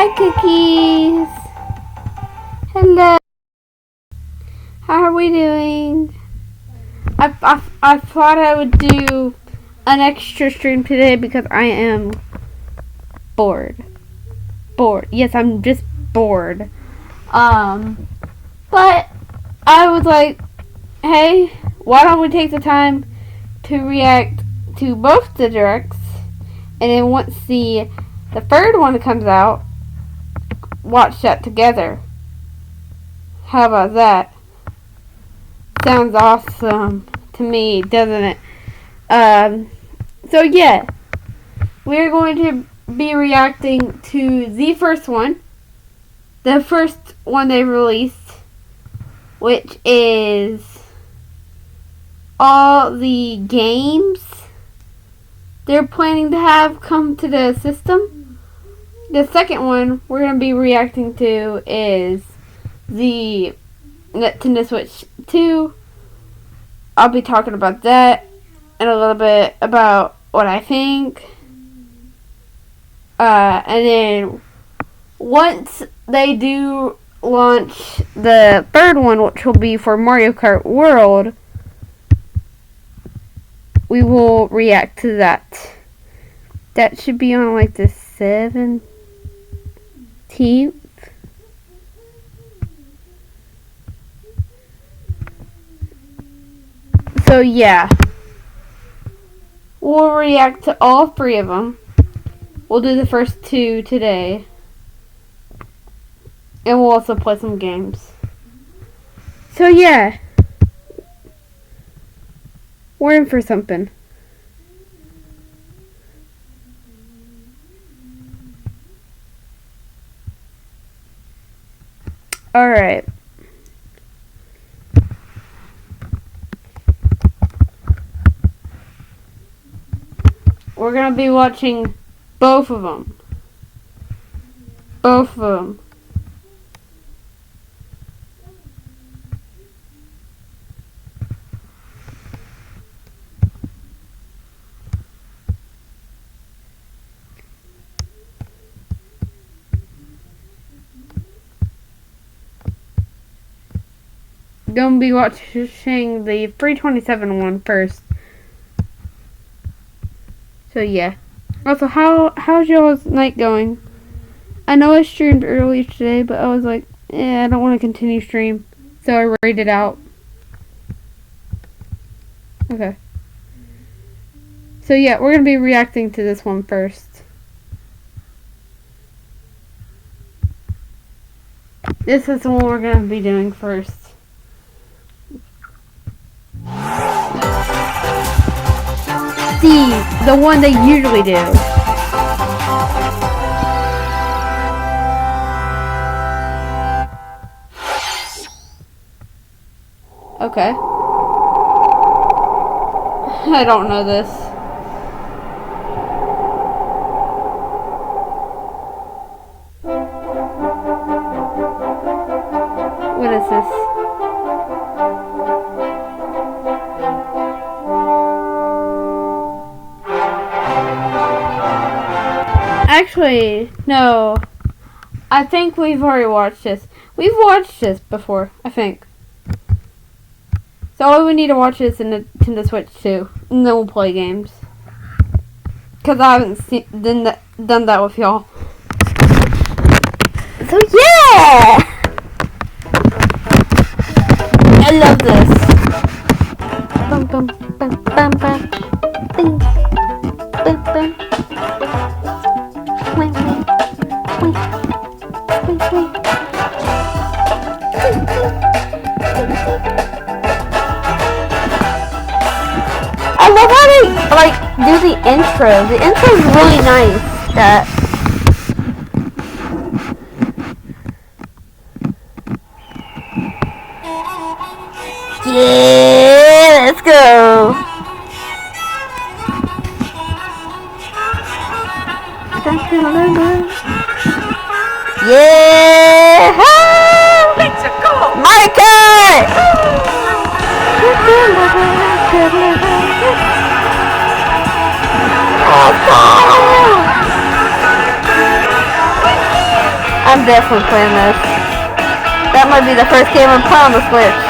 Hi, Cookies. Hello. How are we doing? I thought I would do an extra stream today because I am bored. Yes, I'm just bored. But I was like, hey, why don't we take the time to react to both the directs, and then once the third one comes out, watch that together. How about that? Sounds awesome to me, doesn't it? So yeah, we're going to be reacting to the first one they released, which is all the games they're planning to have come to the system. The second one we're going to be reacting to is the Nintendo Switch 2. I'll be talking about that and a little bit about what I think. And then once they do launch the third one, which will be for Mario Kart World, we will react to that. That should be on like the 17th. So yeah, we'll react to all three of them. We'll do the first two today, and we'll also play some games. So yeah, we're in for something. Alright. We're going to be watching both of them. Going to be watching the 327 one first. So yeah. Also, how's y'all's night going? I know I streamed earlier today, but I was like, I don't want to continue stream, so I rated out. Okay. So yeah, we're gonna be reacting to this one first. This is the one we're gonna be doing first. The one they usually do. Okay. I don't know this. What is this? Actually, no. I think we've already watched this. We've watched this before, I think. So all we need to watch is in the Nintendo Switch 2. And then we'll play games. Because I haven't done that with y'all. So yeah! I love this. Bum bum bum bum bum. Bing. Bum bum. Wing wing. Wing. Wing wing. I love how they do the intro. The intro is really nice. Yeah, let's go. Yeah! Let's go! Mario Kart! I'm definitely playing this. That might be the first game I'm playing on the Switch.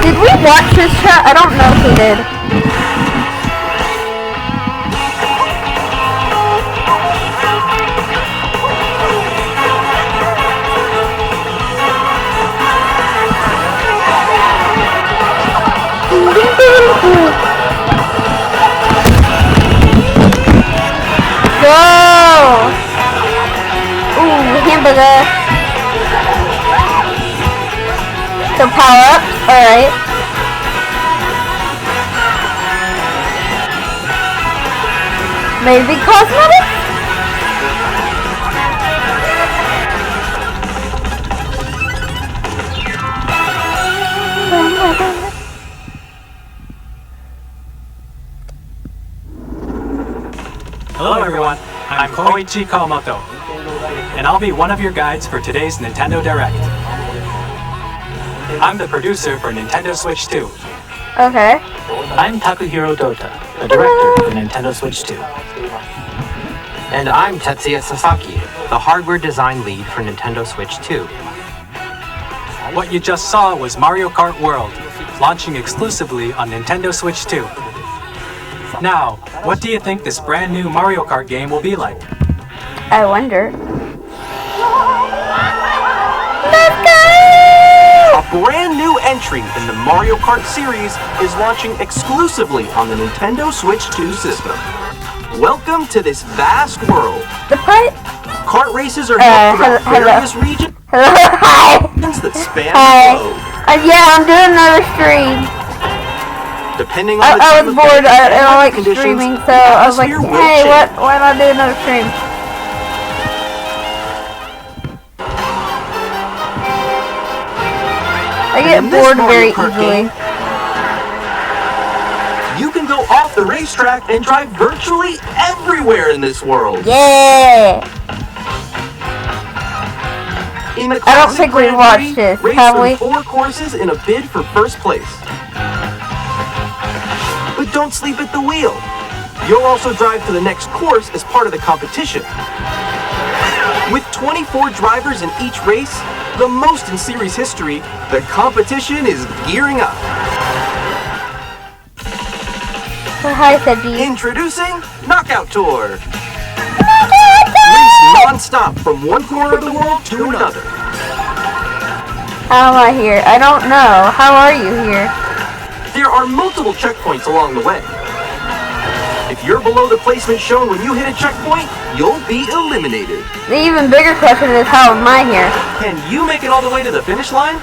Did we watch this chat? I don't know if we did. Go! Ooh, hamburger. So power ups, alright. Maybe cosmetics? Hello everyone, I'm Koichi Kawamoto, and I'll be one of your guides for today's Nintendo Direct. I'm the producer for Nintendo Switch 2. Okay. I'm Takuhiro Dota, the director for Nintendo Switch 2. And I'm Tetsuya Sasaki, the hardware design lead for Nintendo Switch 2. What you just saw was Mario Kart World, launching exclusively on Nintendo Switch 2. Now, what do you think this brand new Mario Kart game will be like? I wonder. A brand new entry in the Mario Kart series is launching exclusively on the Nintendo Switch 2 system. Welcome to this vast world. The part? Kart races are held throughout various regions Hi! that span Hi. the globe. Yeah, I'm doing another stream. Depending on the I time was of bored. day I and don't weather like conditions, streaming, so the I was like, atmosphere will hey, change. why not do another stream? I get In this bored Mario very Kart easily. game, you can go off the racetrack and drive virtually everywhere in this world. Yeah! In the I don't classic think we Grand watched Prix, this, race have through we? 4 courses in a bid for first place. But don't sleep at the wheel. You'll also drive to the next course as part of the competition. With 24 drivers in each race, the most in series history, the competition is gearing up. So hi, Sebi. Introducing Knockout Tour. Race non-stop from one corner of the world to another. How am I here? I don't know. How are you here? There are multiple checkpoints along the way. If you're below the placement shown when you hit a checkpoint, you'll be eliminated. The even bigger question is, how am I here? Can you make it all the way to the finish line?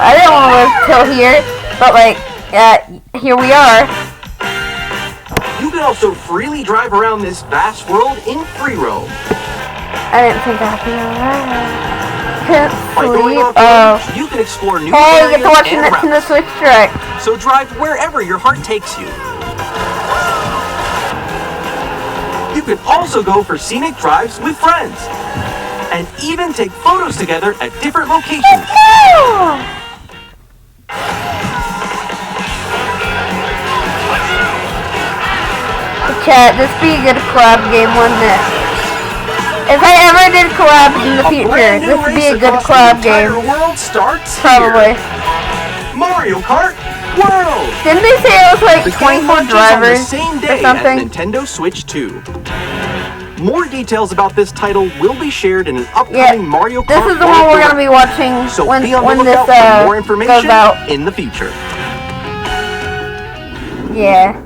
I didn't want to live till here, but like, here we are. You can also freely drive around this vast world in free roam. I didn't think I'd be alright. Can't By going sleep. off Oh. road, you can explore new Hey, you get areas to watch and the Nintendo routes. Switch Direct. So drive wherever your heart takes you. You can also go for scenic drives with friends. And even take photos together at different locations. Chat, this would be a good collab game, wouldn't it? If I ever did collab in the future, brand new this would be a race good across collab the entire game. world starts Probably. here. Mario Kart World. Didn't they say it was like The game 24 launches on the drivers same or day something? as Nintendo Switch 2. More details about this title will be shared in an upcoming Mario Kart This is the World one we're Direct. gonna be watching So when be on the when this lookout for more goes information out. in the future. Yeah.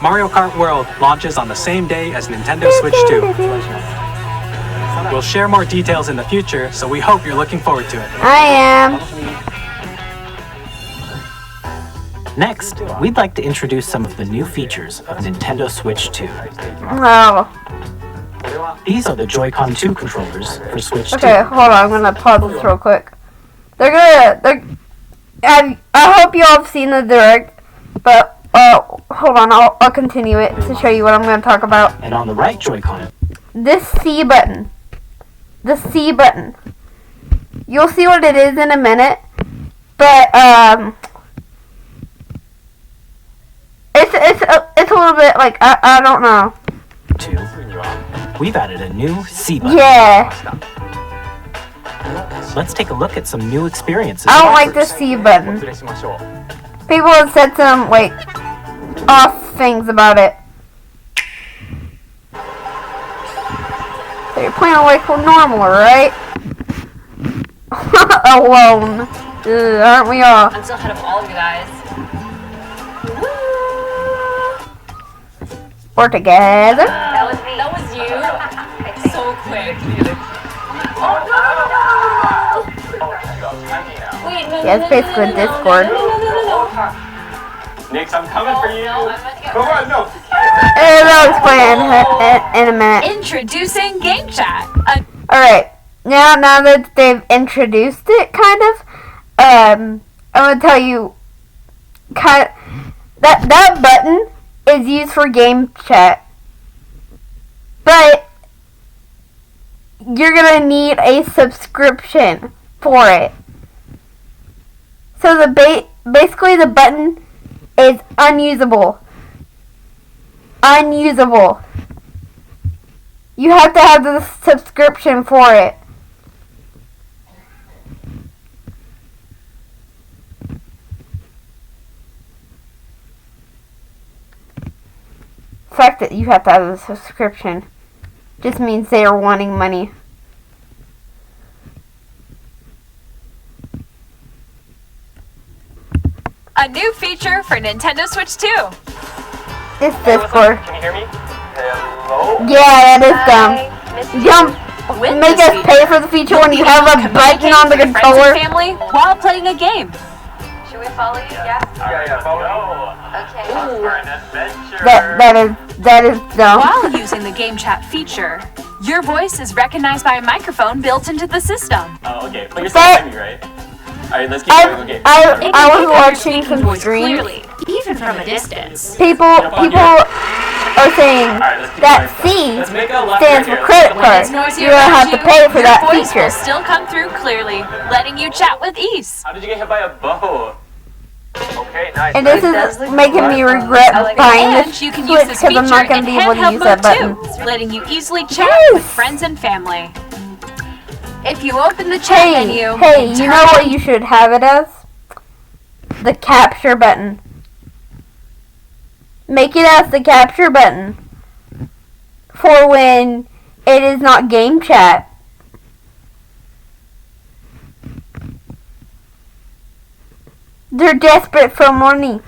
Mario Kart World launches on the same day as Nintendo Switch 2. We'll share more details in the future, so we hope you're looking forward to it. I am. Next, we'd like to introduce some of the new features of Nintendo Switch 2. Oh. These are the Joy-Con 2 controllers for Switch 2. Okay, hold on. I'm gonna pause this real quick. I hope you all have seen the direct, but hold on, I'll continue it to show you what I'm going to talk about. And on the right Joy-Con, This C button. The C button. You'll see what it is in a minute, but it's a little bit like I don't know. 2, we've added a new C button. Yeah, Let's take a look at some new experiences. I don't it like the offers. C button. People have said some like off things about it. So you're playing like normal, right? Alone. Ugh, aren't we all? I'm still ahead of all of you guys. We're together. That was me. That was you. So quick. Oh no! Wait, no. Yeah, it's basically Discord. Nix, I'm coming for you. No, I'm about to get Come on, no. And I'll explain in a minute. Introducing Game Chat. Alright, now that they've introduced it, kind of, I'm gonna tell you, that button is used for game chat, but you're gonna need a subscription for it. So basically the button is unusable. Unusable. You have to have the subscription for it. The fact that you have to have a subscription just means they are wanting money. A new feature for Nintendo Switch 2. It's Discord. Can you hear me? Hello? Yeah, that is dumb. Jump. With Make this us feature, pay for the feature when you have a button on the communicate with friends and controller. family while playing a game. Should we follow you? Yeah? Yeah, follow Okay. for an adventure. That is dumb. While using the Game Chat feature, your voice is recognized by a microphone built into the system. Oh, okay. But you're still But- hearing me, right? Alright, let's keep going. Okay. It I can was pick up your watching speaking some voice streams. clearly, even from a distance. People are saying Alright, let's keep that going. C Let's make a left stands right for here. credit When card. it's noisy You're gonna around have to you, pay for your that voice feature. will still come through clearly, letting you chat with ease. How did you get hit by a bow? Okay, nice. And this nice. is making me regret buying And this you can Switch use this because I'm feature not going in to be able to handheld use that mode button. too, letting you easily chat Yes. with friends and family. If you open the chat menu, Hey, you turn know what on- you should have it as? The capture button. Make it as the capture button for when it is not game chat. They're desperate for money.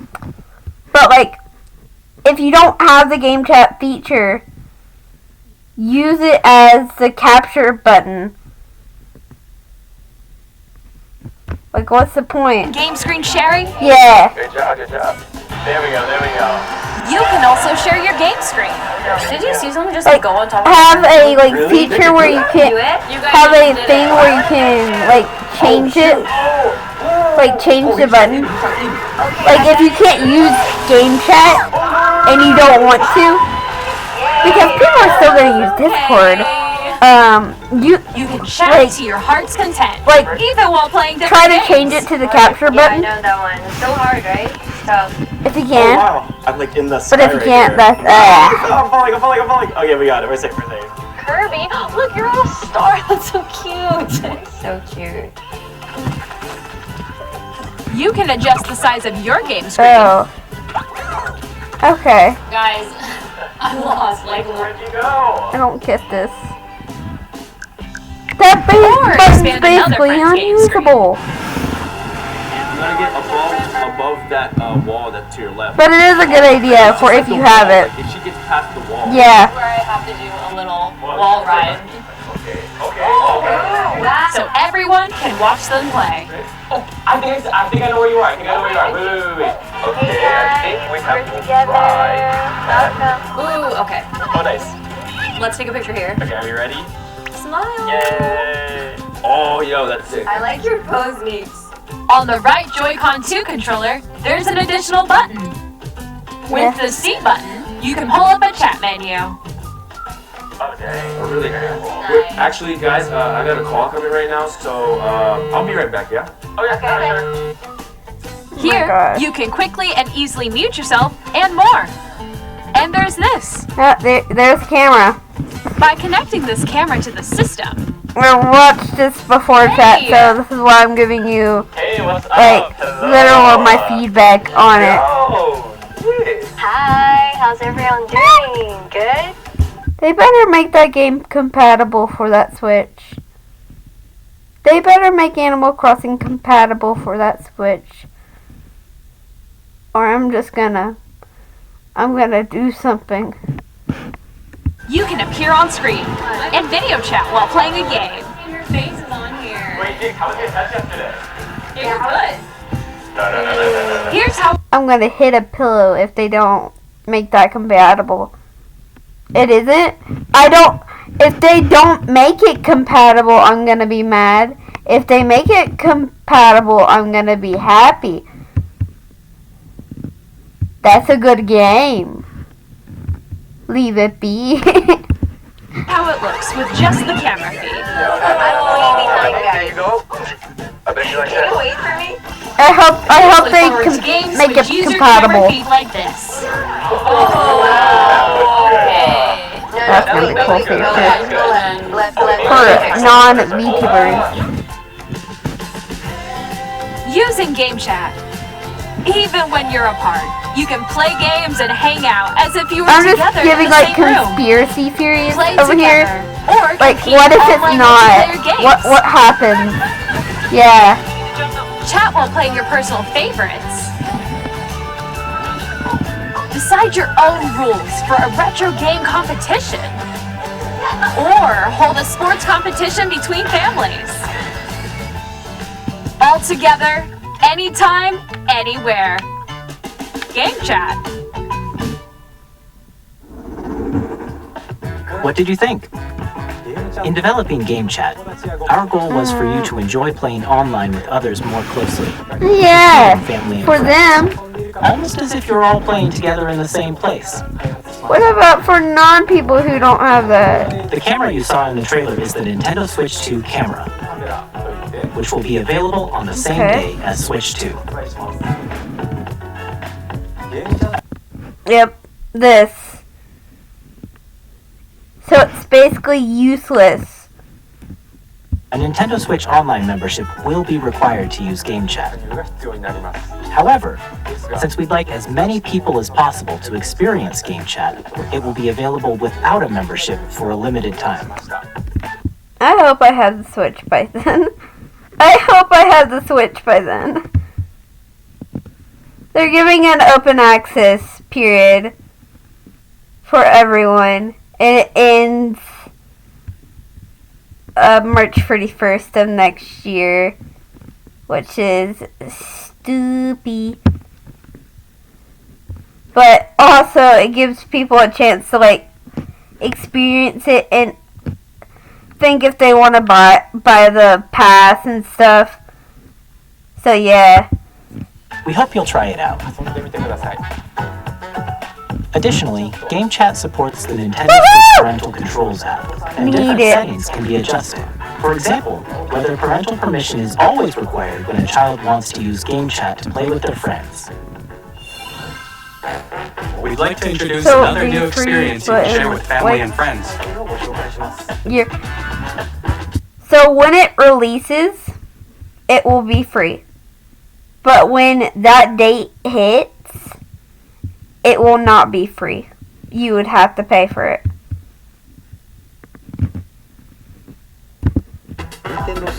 But like, if you don't have the game chat feature, use it as the capture button. Like, what's the point? game screen sharing, Yeah. Good job, good job. There we go, there we go. you can also share your game screen. Did you see someone just Like, go on top of have a like Really? feature where you do can it? You guys have a did it. thing where you can like change it, like change the button. Like if you can't use game chat and you don't want to, because people are still gonna use Discord. You can chat like to your heart's content, like even while playing different try to games. change it to the capture Yeah, I button know that one. It's so hard, right? So, if you Oh, can. wow. I'm like in the But if you sky can't, right that's there. I'm falling. Okay, we got it. We're safe, we're safe. Kirby, look, you're on a star. That's so cute. So cute. You can adjust the size of your game screen. Oh. Okay. Guys, I'm lost. Like, Where'd you go? I don't get this. That Or button's expand another basically friend's game screen. unusable. You gotta get above that wall that's to your left. But it is a good idea for if you have it. If she gets past the wall. Yeah. where I have to do a little wall ride. Okay. So everyone can watch them play. Oh, I think I know where you are. Wait. Okay, I think we have to try that. Ooh, okay. Oh, nice. Let's take a picture here. Okay, are you ready? Smile. Yay! Oh, yo, that's sick. I like your pose, Neeks. On the right Joy-Con 2 controller, there's an additional button. With the C button, you can pull up a chat menu. Okay. Really? Wait, actually, guys, I got a call coming right now, so I'll be right back, yeah? Oh, yeah, sure. Here, you can quickly and easily mute yourself and more. And there's this. There's camera. By connecting this camera to the system, We watched this before chat, so this is why I'm giving you literal my feedback on it. Hi, how's everyone doing? Good? They better make that game compatible for that Switch. They better make Animal Crossing compatible for that Switch. Or I'm gonna do something. you can appear on screen and video chat while playing a game. Your face is on here. Wait, Dick, how was your test yesterday? It was. No. Here's how I'm gonna hit a pillow if they don't make that compatible. It isn't? If they don't make it compatible, I'm gonna be mad. If they make it compatible, I'm gonna be happy. That's a good game. Leave it be. how it looks with just the camera feed. I'm way behind, guys. There you go. I bet you like Can you that. wait for me? I hope they Look forward to games make which it use your compatible. camera feed like this. Okay. That's gonna be cool for your shit. Left. For non-VTubers. Using game chat. Even when you're apart, you can play games and hang out as if you were I'm together just giving in the like same room. conspiracy theories Play over here. together, or Like, compete what if it's online not? multiplayer games. What happens? Yeah. Chat while playing your personal favorites. Decide your own rules for a retro game competition. Or hold a sports competition between families. All together, anytime, anywhere. Game chat. What did you think? In developing Game Chat, our goal was for you to enjoy playing online with others more closely. Yeah. Family and For friends. them. Almost as if you're all playing together in the same place. What about for non-people who don't have that? The camera you saw in the trailer is the Nintendo Switch 2 camera, which will be available on the same Okay. day as Switch 2. Yep. This. So it's basically useless. A Nintendo Switch Online membership will be required to use Game Chat. However, since we'd like as many people as possible to experience Game Chat, it will be available without a membership for a limited time. I hope I have the Switch by then. I hope I have the Switch by then. They're giving an open access period for everyone. And it ends March 31st of next year, which is stupid. But also, it gives people a chance to like experience it and think if they want to buy the pass and stuff. So yeah. We hope you'll try it out. Additionally, Game Chat supports the Nintendo Switch Parental Controls app, and different settings can be adjusted. For example, whether parental permission is always required when a child wants to use Game Chat to play with their friends. We'd like to introduce So another new free, experience you but can share with family like- and friends. So when it releases, it will be free. But when that date hits, it will not be free. You would have to pay for it.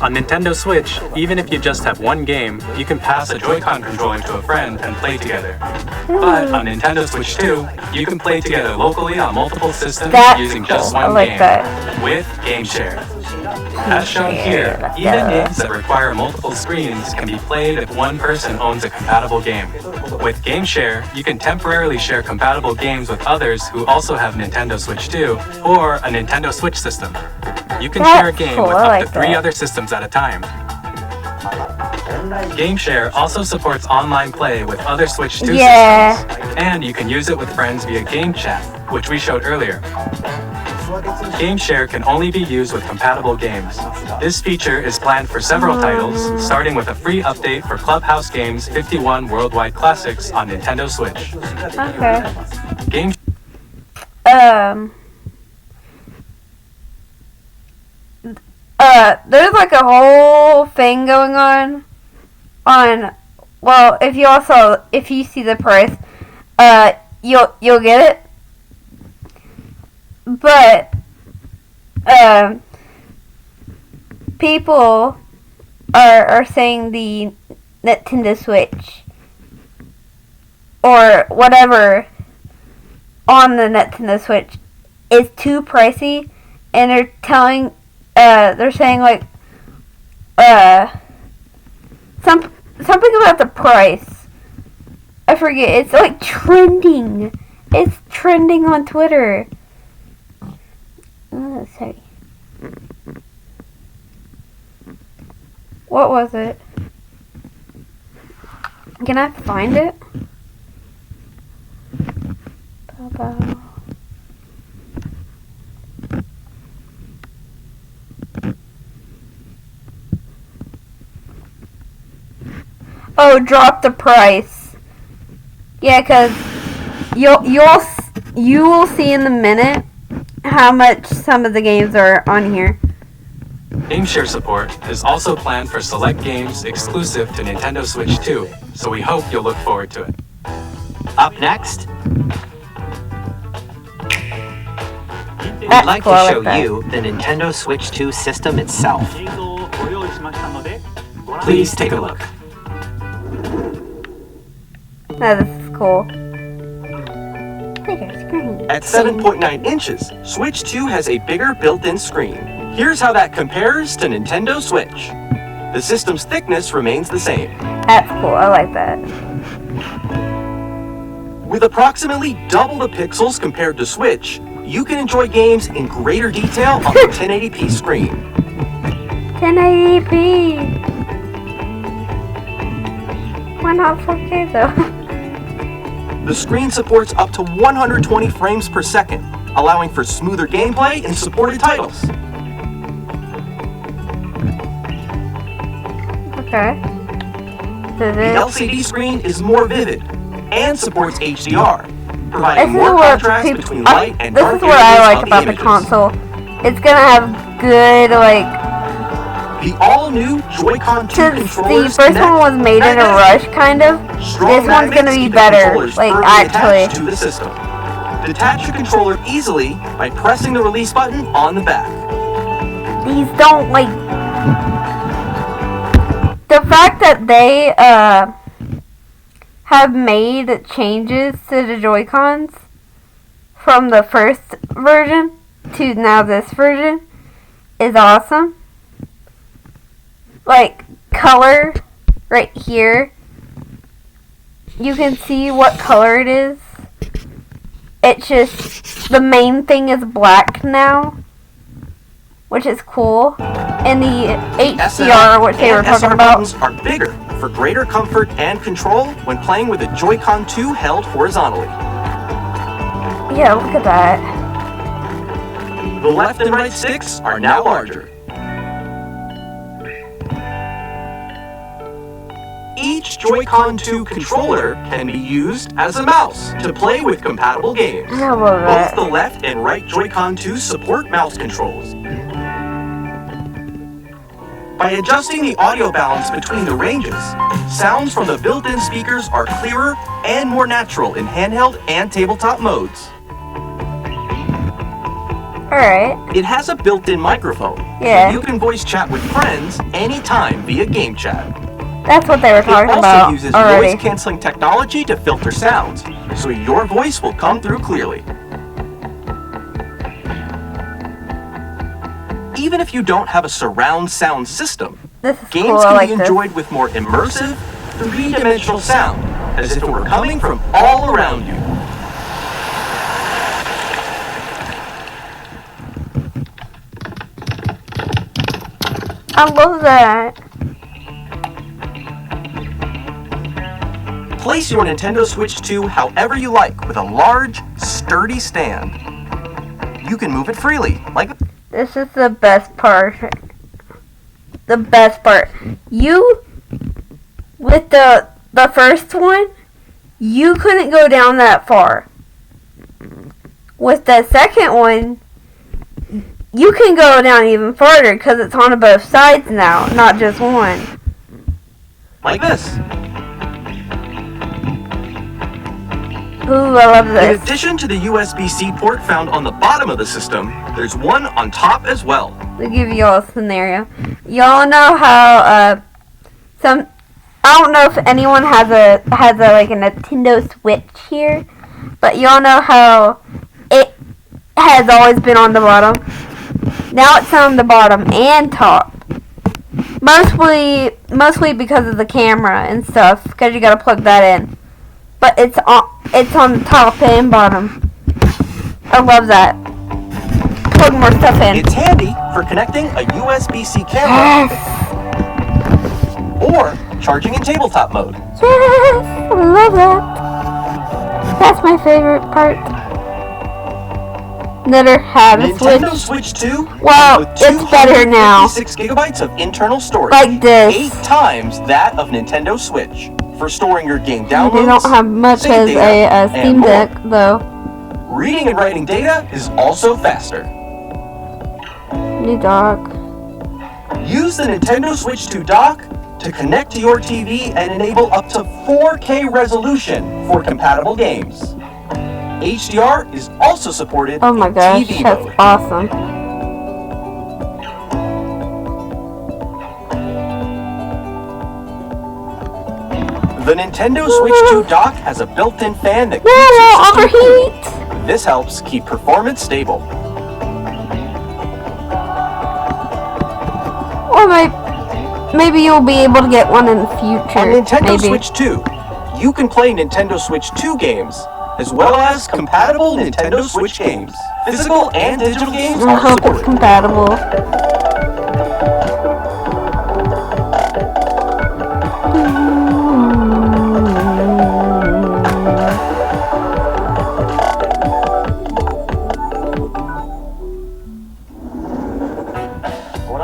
On Nintendo Switch, even if you just have one game, you can pass a Joy-Con controller to a friend and play together. But on Nintendo Switch 2, you can play together locally on multiple systems That's using just cool. I one like game that. with Game Share. As shown here, even games that require multiple screens can be played if one person owns a compatible game. With Game Share, you can temporarily share compatible games with others who also have Nintendo Switch 2 or a Nintendo Switch system. You can share a That's game cool. with I up like to 3 that. other systems at a time. GameShare also supports online play with other Switch 2 Yeah. systems, and you can use it with friends via Game Chat, which we showed earlier. GameShare can only be used with compatible games. This feature is planned for several titles, starting with a free update for Clubhouse Games 51 Worldwide Classics on Nintendo Switch. Okay. Game There's like a whole thing going on, well, if you see the price, you'll get it. But, people are saying the Nintendo Switch, or whatever on the Nintendo Switch, is too pricey, and they're saying like, something about the price. I forget. It's like trending. It's trending on Twitter. Sorry. What was it? Can I find it? Bow. Oh, drop the price. Yeah, 'cause you will see in a minute how much some of the games are on here. GameShare support is also planned for select games exclusive to Nintendo Switch 2, so we hope you'll look forward to it. Up next, we'd That's like cool, to I show like that. you the Nintendo Switch 2 system itself. Please take a look. Oh, this is cool. Bigger screen. At 7.9 inches, Switch 2 has a bigger built-in screen. Here's how that compares to Nintendo Switch. The system's thickness remains the same. That's cool. I like that. With approximately double the pixels compared to Switch, you can enjoy games in greater detail on the 1080p screen. 1080p. Why not 4K though? The screen supports up to 120 frames per second, allowing for smoother gameplay in supported titles. Okay. The LCD screen is more vivid and supports HDR, This providing is more what contrast between light and this dark is what I areas like of about the images. console. It's gonna have good The all-new Joy-Con 2 Since the controllers first connect one was made in a magnetically. rush, kind of, Strong this one's gonna magnets be keep the better, controllers like, firmly actually. attached to the system. Detach your controller easily by pressing the release button on the back. These don't, like... The fact that they, have made changes to the Joy-Cons from the first version to now this version is awesome. Like, color right here, you can see what color it is. It's just, the main thing is black now, which is cool. And the HDR, which they were and talking SR about, buttons are bigger for greater comfort and control when playing with the Joy-Con 2 held horizontally. yeah, look at that. The left and right sticks are now larger. Each Joy-Con 2 controller can be used as a mouse to play with compatible games. I love Both that. the left and right Joy-Con 2 support mouse controls. By adjusting the audio balance between the ranges, sounds from the built-in speakers are clearer and more natural in handheld and tabletop modes. Alright, It has a built-in microphone, Yeah. so you can voice chat with friends anytime via Game Chat. that's what they were It talking also about uses already. noise-canceling technology to filter sounds, so your voice will come through clearly. Even if you don't have a surround sound system, This is games cool, I can like be this. enjoyed with more immersive, three-dimensional sound, as if it were coming from all around you. I love that. Place your Nintendo Switch 2 however you like with a large, sturdy stand. You can move it freely, like... This is the best part. The best part. You, with the first one, you couldn't go down that far. With the second one, you can go down even farther because it's on both sides now, not just one. Like this. Ooh, I love In this. addition to the USB-C port found on the bottom of the system, there's one on top as well. To give y'all a scenario. Y'all know how I don't know if anyone has a like a Nintendo Switch here, but y'all know how it has always been on the bottom. Now it's on the bottom and top. Mostly because of the camera and stuff, because you gotta plug that in. But it's on the top and bottom. I love that. Plug more stuff in. It's handy for connecting a USB-C camera or charging in tabletop mode. Yes, I love that. That's my favorite part. Never had a Nintendo Switch. Switch 2 Well, with it's better now. 6 gigabytes of internal storage. Like this. 8 times that of Nintendo Switch for storing your game downloads. They don't have much save as data, a and Steam more. Deck, though. Reading and writing data is also faster. New dock. Use the Nintendo Switch 2 dock to connect to your TV and enable up to 4K resolution for compatible games. HDR is also supported Oh my in gosh, TV that's mode. awesome. The Nintendo Switch 2 dock has a built-in fan that No, keeps your system overheat! cool. This helps keep performance stable. Or maybe you'll be able to get one in the future. On Nintendo maybe. Switch 2, you can play Nintendo Switch 2 games, as well as compatible Nintendo Switch games. Physical and digital games I are hope it's supported. compatible.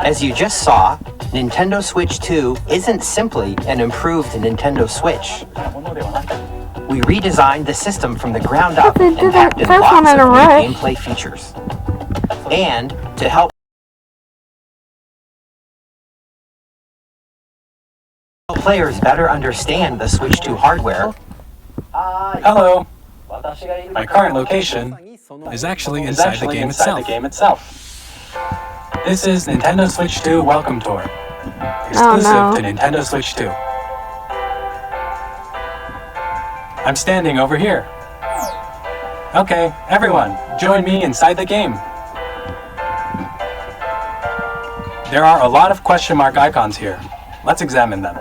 As you just saw, Nintendo Switch 2 isn't simply an improved Nintendo Switch. We redesigned the system from the ground up They and did packed that in first one lots in of a new rush. gameplay features. And to help players better understand the Switch 2 hardware, Hello. My current location is actually inside the game itself. This is Nintendo Switch 2 Welcome Tour, exclusive no. to Nintendo Switch 2. I'm standing over here. Okay, everyone, join me inside the game. There are a lot of question mark icons here. Let's examine them.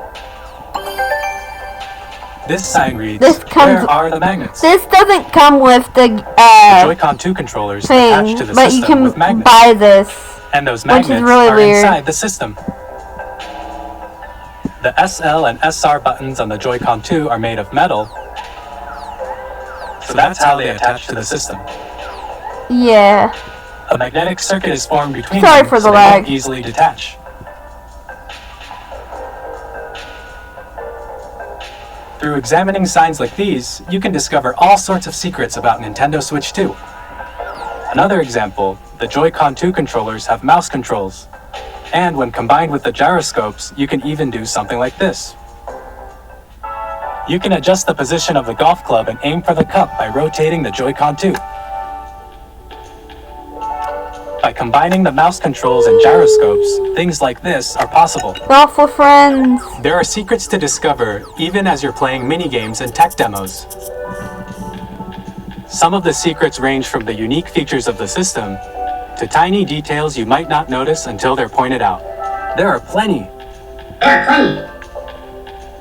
This sign reads, where are the magnets? This doesn't come with the The Joy-Con 2 controllers attached thing, to the but you system can with magnets. buy this. And those Which is magnets really are weird. inside the system. The SL and SR buttons on the Joy-Con 2 are made of metal, so that's how they attach to the system. Yeah. A magnetic circuit is formed between Sorry them, for so the they lag. won't easily detach. Through examining signs like these, you can discover all sorts of secrets about Nintendo Switch 2. Another example, the Joy-Con 2 controllers have mouse controls. And when combined with the gyroscopes, you can even do something like this. You can adjust the position of the golf club and aim for the cup by rotating the Joy-Con 2. By combining the mouse controls and gyroscopes, things like this are possible. Golf with friends. There are secrets to discover even as you're playing minigames and tech demos. Some of the secrets range from the unique features of the system to tiny details you might not notice until they're pointed out. There are plenty.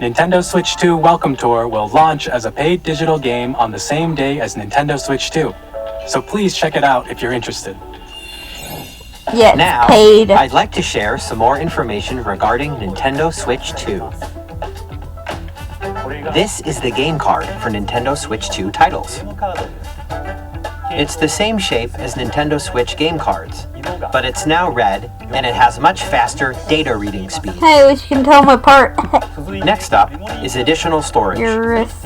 Nintendo Switch 2 Welcome Tour will launch as a paid digital game on the same day as Nintendo Switch 2. So please check it out if you're interested. Yes, now paid. I'd like to share some more information regarding Nintendo Switch 2. This is the game card for Nintendo Switch 2 titles. It's the same shape as Nintendo Switch game cards, but it's now red and it has much faster data reading speed. Hey, at least you can tell them apart. Next up is additional storage. Your wrist.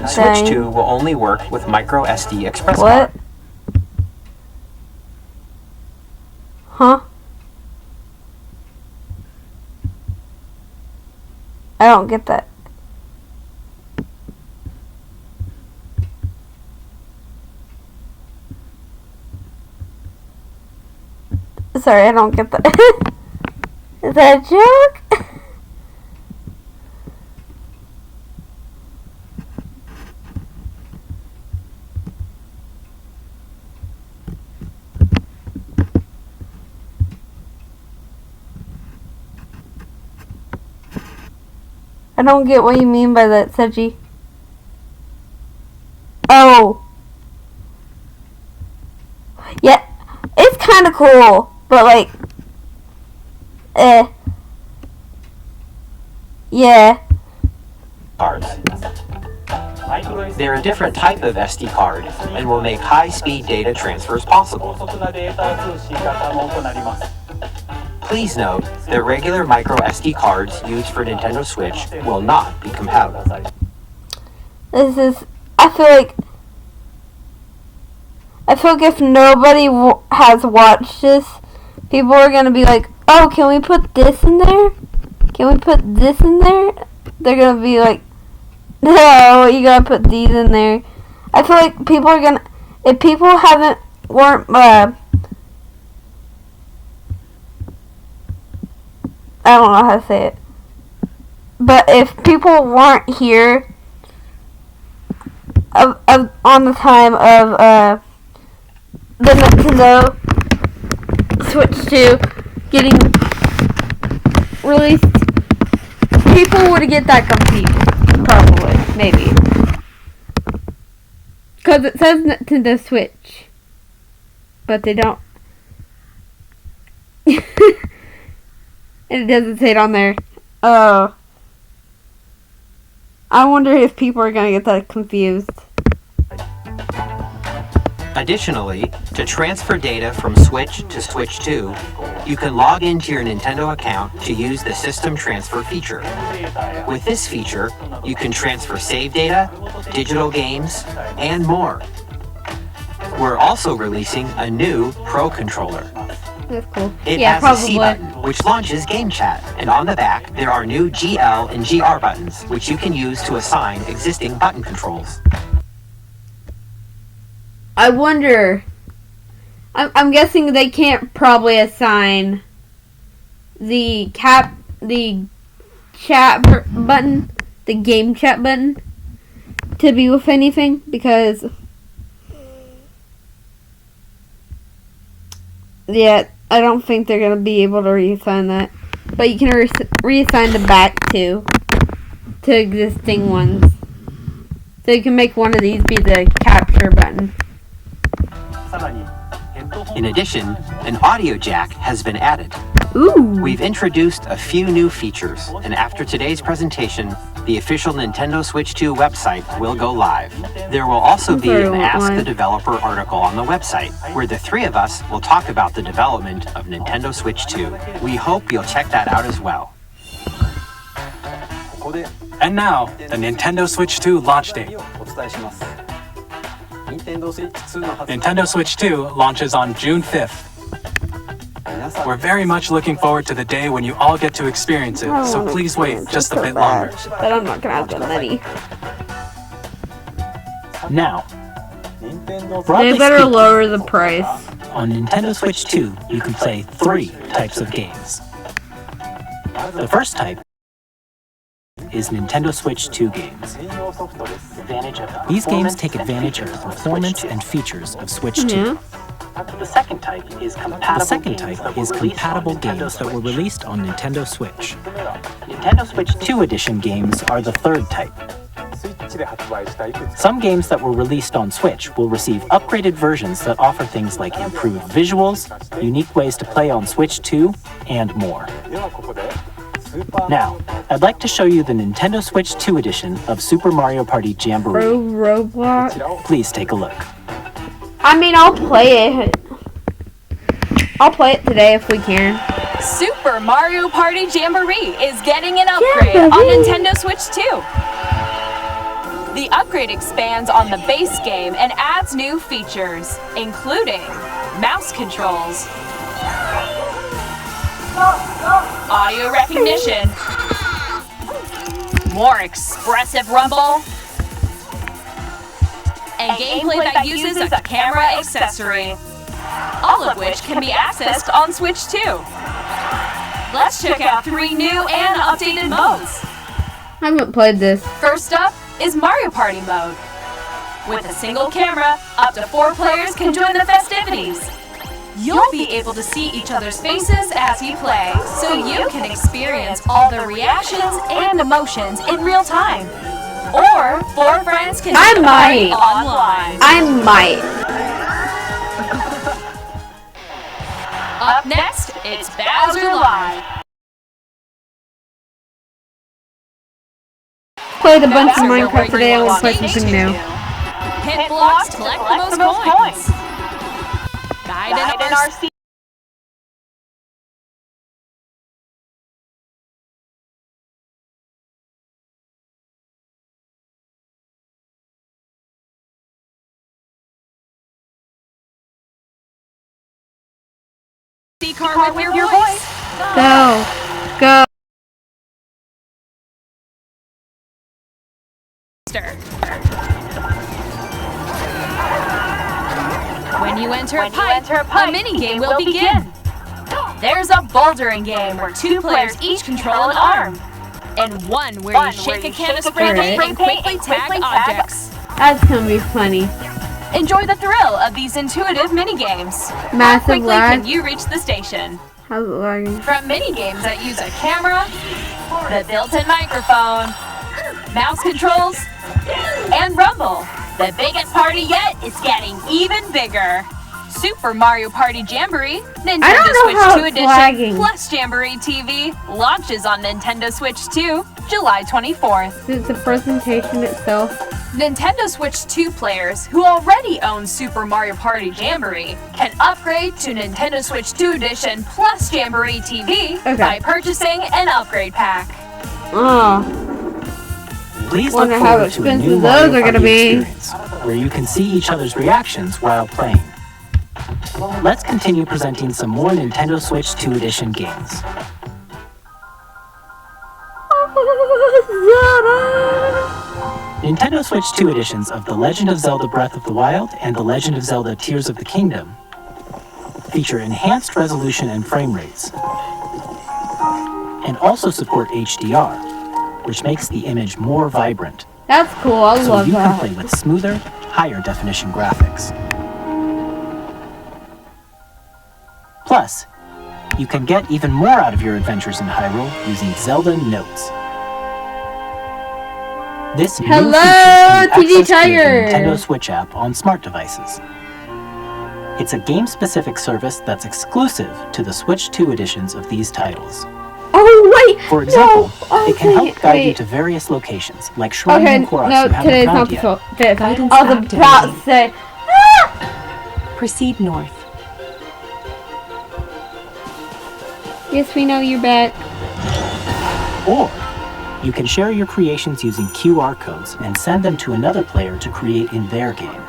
Switch 2 will only work with micro SD express What? card. Huh? I don't get that. Sorry, I don't get that. Is that a joke? I don't get what you mean by that, Seiji. Oh. Yeah, it's kind of cool, but like, yeah. Cards. They're a different type of SD card and will make high-speed data transfers possible. Please note that regular micro SD cards used for Nintendo Switch will not be compatible. This is, I feel like if nobody has watched this, people are gonna be like, oh, can we put this in there? Can we put this in there? They're gonna be like, no, you gotta put these in there. I feel like people are gonna, if people weren't, I don't know how to say it. But if people weren't here on the time of the Nintendo Switch 2 getting released, people would get that confused. Probably. Maybe. Because it says Nintendo Switch. But they don't. And it doesn't say it on there. Oh. I wonder if people are going to get that confused. Additionally, to transfer data from Switch to Switch 2, you can log into your Nintendo account to use the System Transfer feature. With this feature, you can transfer save data, digital games, and more. We're also releasing a new Pro Controller. That's cool. It Yeah, has probably. a C button, which launches Game Chat, and on the back, there are new GL and GR buttons, which you can use to assign existing button controls. I wonder. I'm guessing they can't probably assign the chat button, the game chat button, to be with anything because, yeah, I don't think they're gonna be able to reassign that. But you can reassign the back to existing ones, so you can make one of these be the capture button. In addition, an audio jack has been added. Ooh. We've introduced a few new features, and after today's presentation, the official Nintendo Switch 2 website will go live. There will also be an Ask the Developer article on the website, where the three of us will talk about the development of Nintendo Switch 2. We hope you'll check that out as well. And now, the Nintendo Switch 2 launch date. Nintendo Switch 2 launches on June 5th. We're very much looking forward to the day when you all get to experience it, so please wait just a bit longer. But I'm not gonna have that many. Now, They broadly better speaking, lower the price. on Nintendo Switch 2, you can play 3 types of games. The first type is Nintendo Switch 2 games. These games take advantage of the performance and features of Switch 2. Yeah. The second type is The second type is compatible games that were released on Nintendo Switch. Nintendo Switch 2 edition games are the third type. Some games that were released on Switch will receive upgraded versions that offer things like improved visuals, unique ways to play on Switch 2, and more. Now, I'd like to show you the Nintendo Switch 2 edition of Super Mario Party Jamboree. Roblox. Please take a look. I mean, I'll play it. I'll play it today if we can. Super Mario Party Jamboree is getting an upgrade on Nintendo Switch 2. The upgrade expands on the base game and adds new features, including mouse controls, audio recognition, more expressive rumble, and gameplay that uses a camera accessory, all of which can be accessed on Switch 2. Let's check out 3 new and updated modes. I haven't played this. First up is Mario Party mode. With a single camera, up to 4 players can join the festivities. You'll be able to see each other's faces as you play, so you can experience all their reactions and emotions in real time. Or 4 friends can join the party online. I might. Up next, it's Bowser Live. Played a bunch of Minecraft today. I want to play something new. Hit blocks to collect the most coins. Guide in our car with your voice. Go. Go. When you enter a pipe, a mini-game will begin. There's a bouldering game where 2 players each control an arm. And one where you shake a can of spray paint and quickly tag objects. That's gonna be funny. Enjoy the thrill of these intuitive mini-games. How Massive quickly lag. can you reach the station? How's it lagging? From mini-games that use a camera, the built-in microphone, mouse controls, and rumble, the biggest party yet is getting even bigger. Super Mario Party Jamboree, Nintendo Switch 2 Edition, lagging. plus Jamboree TV, launches on Nintendo Switch 2, July 24th. It's the presentation itself. Nintendo Switch 2 players who already own Super Mario Party Jamboree can upgrade to Nintendo Switch 2 Edition plus Jamboree TV by purchasing an upgrade pack. Oh. Please look Wonder how forward to a expensive new those Mario are gonna Party be. experience, where you can see each other's reactions while playing. Let's continue presenting some more Nintendo Switch 2 Edition games. Nintendo Switch 2 editions of The Legend of Zelda Breath of the Wild and The Legend of Zelda Tears of the Kingdom feature enhanced resolution and frame rates, and also support HDR, which makes the image more vibrant. That's cool. I So love you can that. play with smoother, higher definition graphics. Plus, you can get even more out of your adventures in Hyrule using Zelda Notes. This new Hello, feature can be TD accessed via Tiger. the Nintendo Switch app on smart devices. It's a game-specific service that's exclusive to the Switch 2 editions of these titles. Oh, wait. For example, no. it can Okay, help guide you wait. to various locations, like Shrine Okay, and Koros no, you haven't today's not found the yet. show. This. Guidance I was about to activated. say. Proceed north. Yes, we know you're back. Or, you can share your creations using QR codes and send them to another player to create in their game.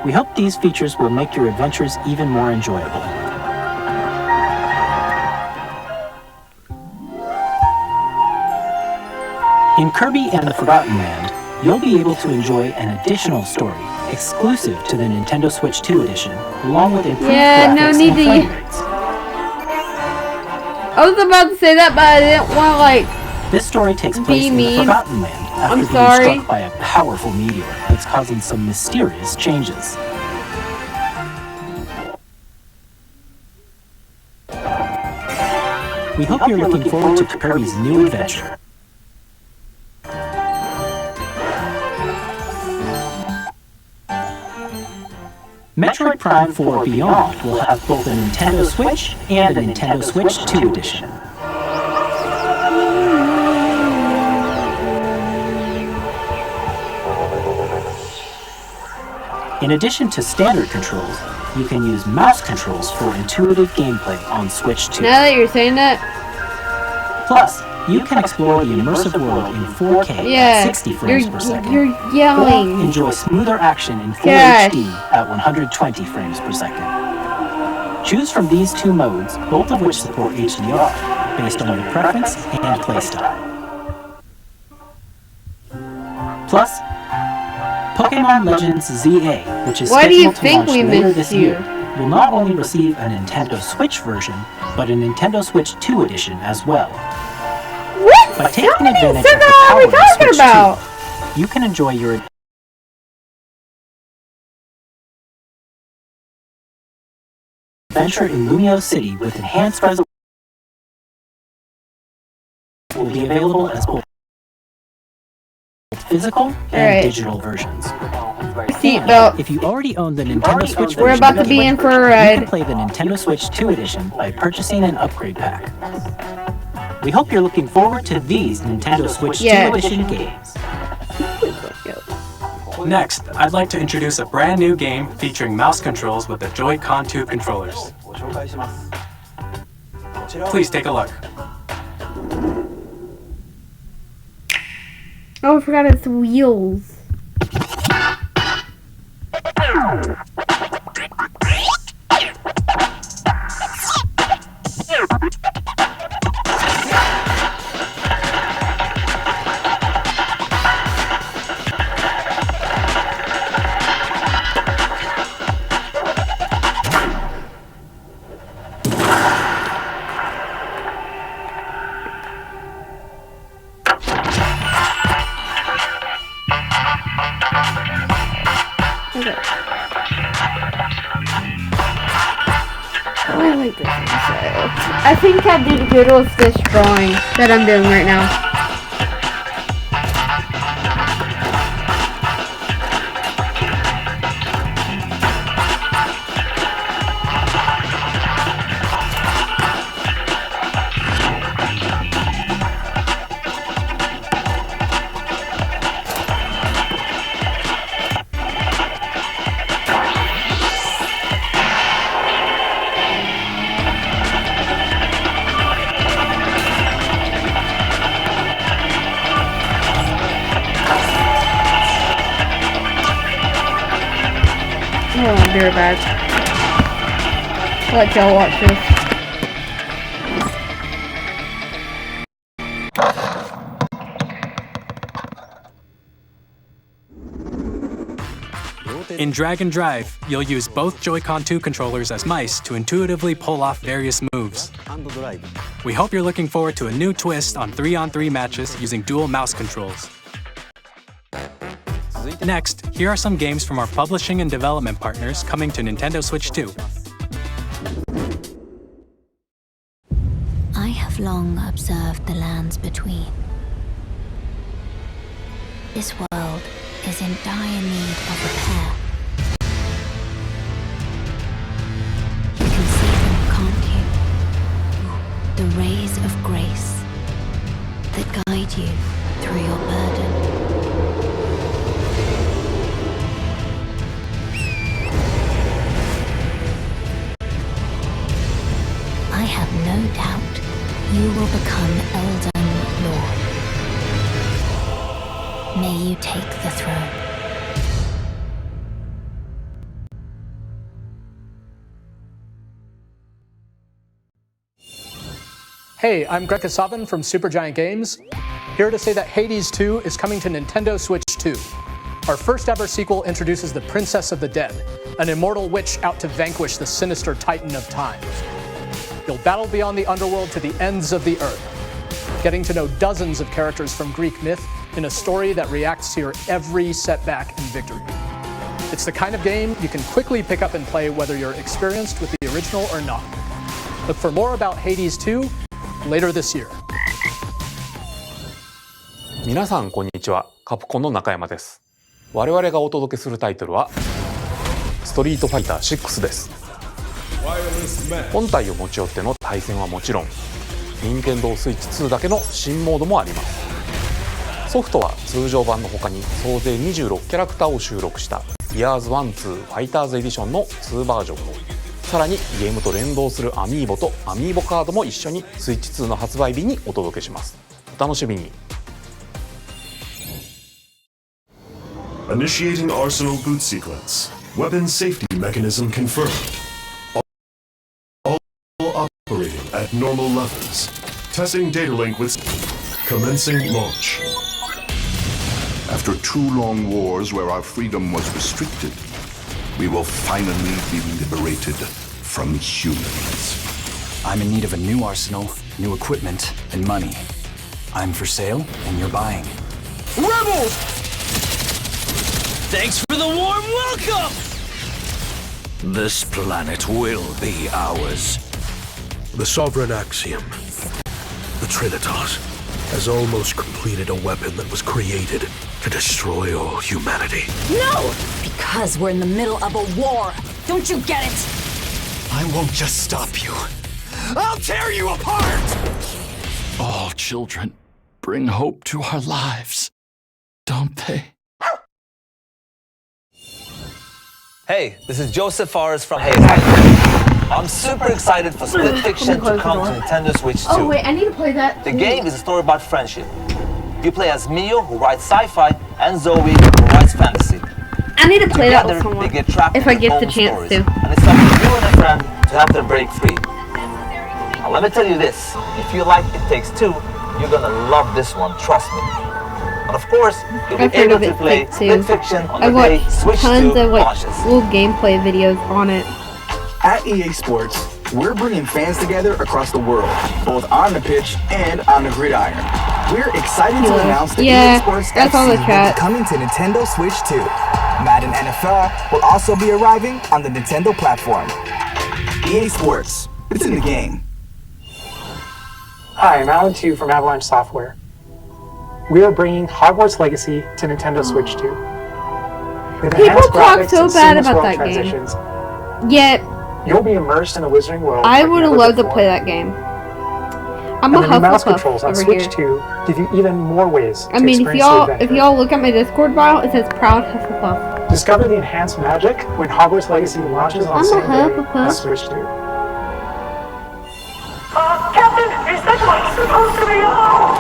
We hope these features will make your adventures even more enjoyable. In Kirby and the Forgotten Land, you'll be able to enjoy an additional story exclusive to the Nintendo Switch 2 edition, along with improved Yeah, no graphics need and to frame rates. I was about to say that, but I didn't want to, like, This story takes Be place in the mean. Forgotten Land after I'm being sorry. struck by a powerful meteor that's causing some mysterious changes. We hope you're looking forward to Kirby's new adventure. Metroid Prime 4 Beyond will have both a Nintendo Switch and a Nintendo Switch 2 edition. In addition to standard controls, you can use mouse controls for intuitive gameplay on Switch 2. Now that you're saying that, Plus, you can explore the immersive world in 4K at 60 frames per second. You're yelling. Or enjoy smoother action in Full Gosh. HD at 120 frames per second. Choose from these two modes, both of which support HDR, based on your preference and playstyle. Plus, Pokémon Legends ZA, which is Why do you scheduled to think launch we later missed this you? year, will not only receive a Nintendo Switch version, but a Nintendo Switch 2 edition as well. What? By taking How many advantage of the Sega are power we of talking Switch about? 2, you can enjoy your adventure in Lumio City with enhanced resolution. Will be available as both physical and Alright. digital versions. Seatbelt. If you already own the Nintendo Switch We're version about to of the be game, in for a you can ride. play the Nintendo Switch 2 edition by purchasing an upgrade pack. We hope you're looking forward to these Nintendo Switch 2 Yeah. edition games. Next, I'd like to introduce a brand new game featuring mouse controls with the Joy-Con 2 controllers. Please take a look. Oh, I forgot it's wheels. Okay. Oh, I like this one so. I think I did good with this drawing that I'm doing right now. Oh, very bad. I'll let y'all watch this. In Drag and Drive, you'll use both Joy-Con 2 controllers as mice to intuitively pull off various moves. We hope you're looking forward to a new twist on 3-on-3 matches using dual mouse controls. Next, here are some games from our publishing and development partners coming to Nintendo Switch 2. I have long observed the lands between. This world is in dire need of repair. You can see them, can't you? The rays of grace that guide you through your burden. I have no doubt you will become Elden Lord. May you take the throne. Hey, I'm Greg Kasavin from Supergiant Games, here to say that Hades 2 is coming to Nintendo Switch 2. Our first ever sequel introduces the Princess of the Dead, an immortal witch out to vanquish the sinister Titan of Time. You'll battle beyond the underworld to the ends of the earth, getting to know dozens of characters from Greek myth in a story that reacts to your every setback and victory. It's the kind of game you can quickly pick up and play whether you're experienced with the original or not. Look for more about Hades 2 later this year. 皆さんこんにちは、カプコンの中山です。我々がお届けするタイトルはスストリートファイター6です。本体を持ち寄っての対戦はもちろん、任天堂スイッチ2だけの新モードもあります。ソフトは通常版の他に総勢26キャラクターを収録したhiatus 1-2 Fighters Edition の2バージョンを、さらにゲームと連動するアミーボとアミーボカードも一緒にスイッチ2の発売日にお届けします。お楽しみに。Initiating Arsenal boot sequence. Weapon safety mechanism confirmed. All operating at normal levels. Testing data link with... Commencing launch. After 2 long wars where our freedom was restricted, we will finally be liberated from humans. I'm in need of a new arsenal, new equipment, and money. I'm for sale, and you're buying. Rebels! Thanks for the warm welcome! This planet will be ours. The Sovereign Axiom, the Trinitas, has almost completed a weapon that was created to destroy all humanity. No! Because we're in the middle of a war. Don't you get it? I won't just stop you. I'll tear you apart! All children bring hope to our lives, don't they? Hey, this is Joseph Forrest from Hayes. I'm super excited for Split Fiction to come to Nintendo Switch 2. Oh wait, I need to play that. The game is a story about friendship. You play as Mio, who writes sci-fi, and Zoe, who writes fantasy. I need to play Together, that with someone they get trapped if in I get the own chance stories, to. And it's up to you and a friend to help them break free. Now let me tell you this, if you like It Takes Two, you're gonna love this one, trust me. But of course, you'll be able to play Split Fiction on the day Switch 2 launches. Little gameplay videos on it. At EA Sports, we're bringing fans together across the world, both on the pitch and on the gridiron. We're excited to announce that EA Sports FC will be coming to Nintendo Switch 2. Madden NFL will also be arriving on the Nintendo platform. EA Sports, it's in the game. Hi, I'm Alan Tu from Avalanche Software. We are bringing Hogwarts Legacy to Nintendo Switch 2. With People enhanced talk graphics so and bad seamless about world that transitions, game. Yet, you'll be immersed in a wizarding world. I like would have never loved to before. play that game. I'm And a the new mouse Hufflepuff controls on over Switch here. 2 give you even more ways I to mean, if experience the adventure. y'all look at my Discord bio, it says Proud Hufflepuff. Discover the enhanced magic when Hogwarts Legacy launches on I'm the same a day Hufflepuff. as Switch 2. Captain, is that what's supposed to be on?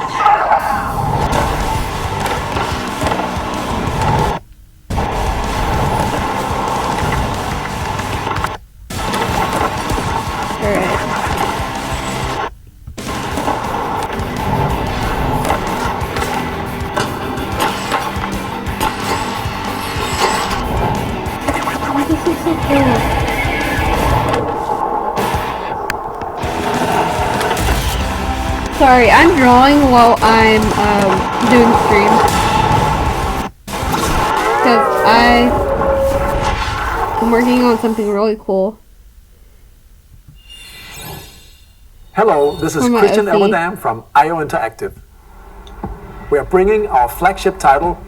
Sorry, I'm drawing while I'm doing stream. Because I'm working on something really cool. Hello, this is From my Christian OC. Elmadam from IO Interactive. We are bringing our flagship title,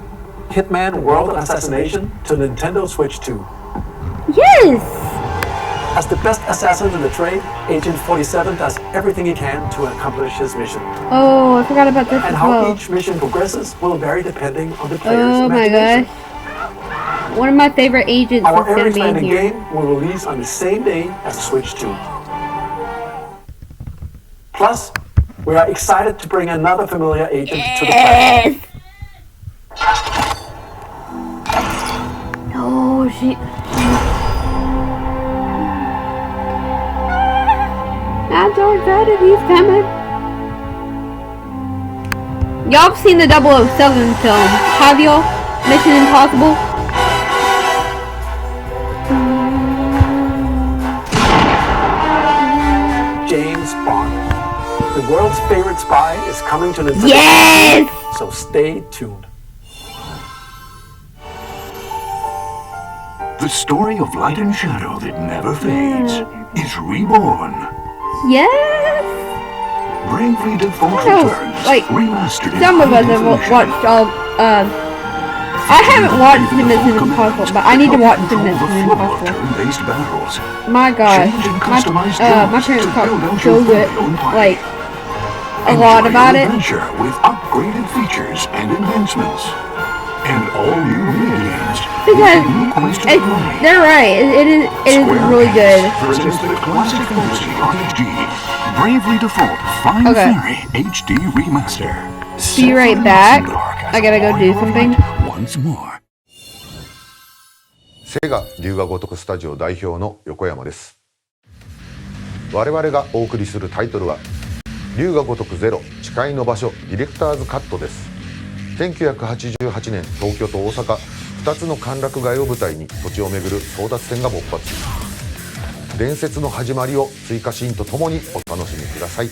Hitman World Assassination, to Nintendo Switch 2. Yes! As the best assassin in the trade, Agent 47 does everything he can to accomplish his mission. Oh, I forgot about this And as how well. each mission progresses will vary depending on the player's Oh my imagination. gosh. One of my favorite agents Our is going to be in ever-expanding here. game will release on the same day as Switch 2. Plus, we are excited to bring another familiar agent to the platform. Oh, she... I'm so excited, he's coming. Y'all have seen the 007 film, have y'all? Mission Impossible? James Bond. The world's favorite spy is coming to Nintendo. Yes! So stay tuned. The story of light and shadow that never fades is reborn. Yes! Bravely Default No, returns, like, remastered in some of high us have definition. watched all, I haven't watched the Mission Impossible, but I need to watch the Mission Impossible. My God, my parents talk so good, like a lot about it. With upgraded features and enhancements, and all new mini games. Because they're right. It is really good. Presents the classic fantasy RPG, Bravely Default Fine Fairy HD Remaster. Be right back. I gotta go do something. Once more. セガ龍が如くスタジオ代表の横山です。我々がお送りするタイトルは龍が如くゼロ誓いの場所ディレクターズカットです。1988年東京と大阪2つの歓楽街を舞台に土地を巡る争奪戦が勃発。伝説の始まりを追加シーンとともにお楽しみください。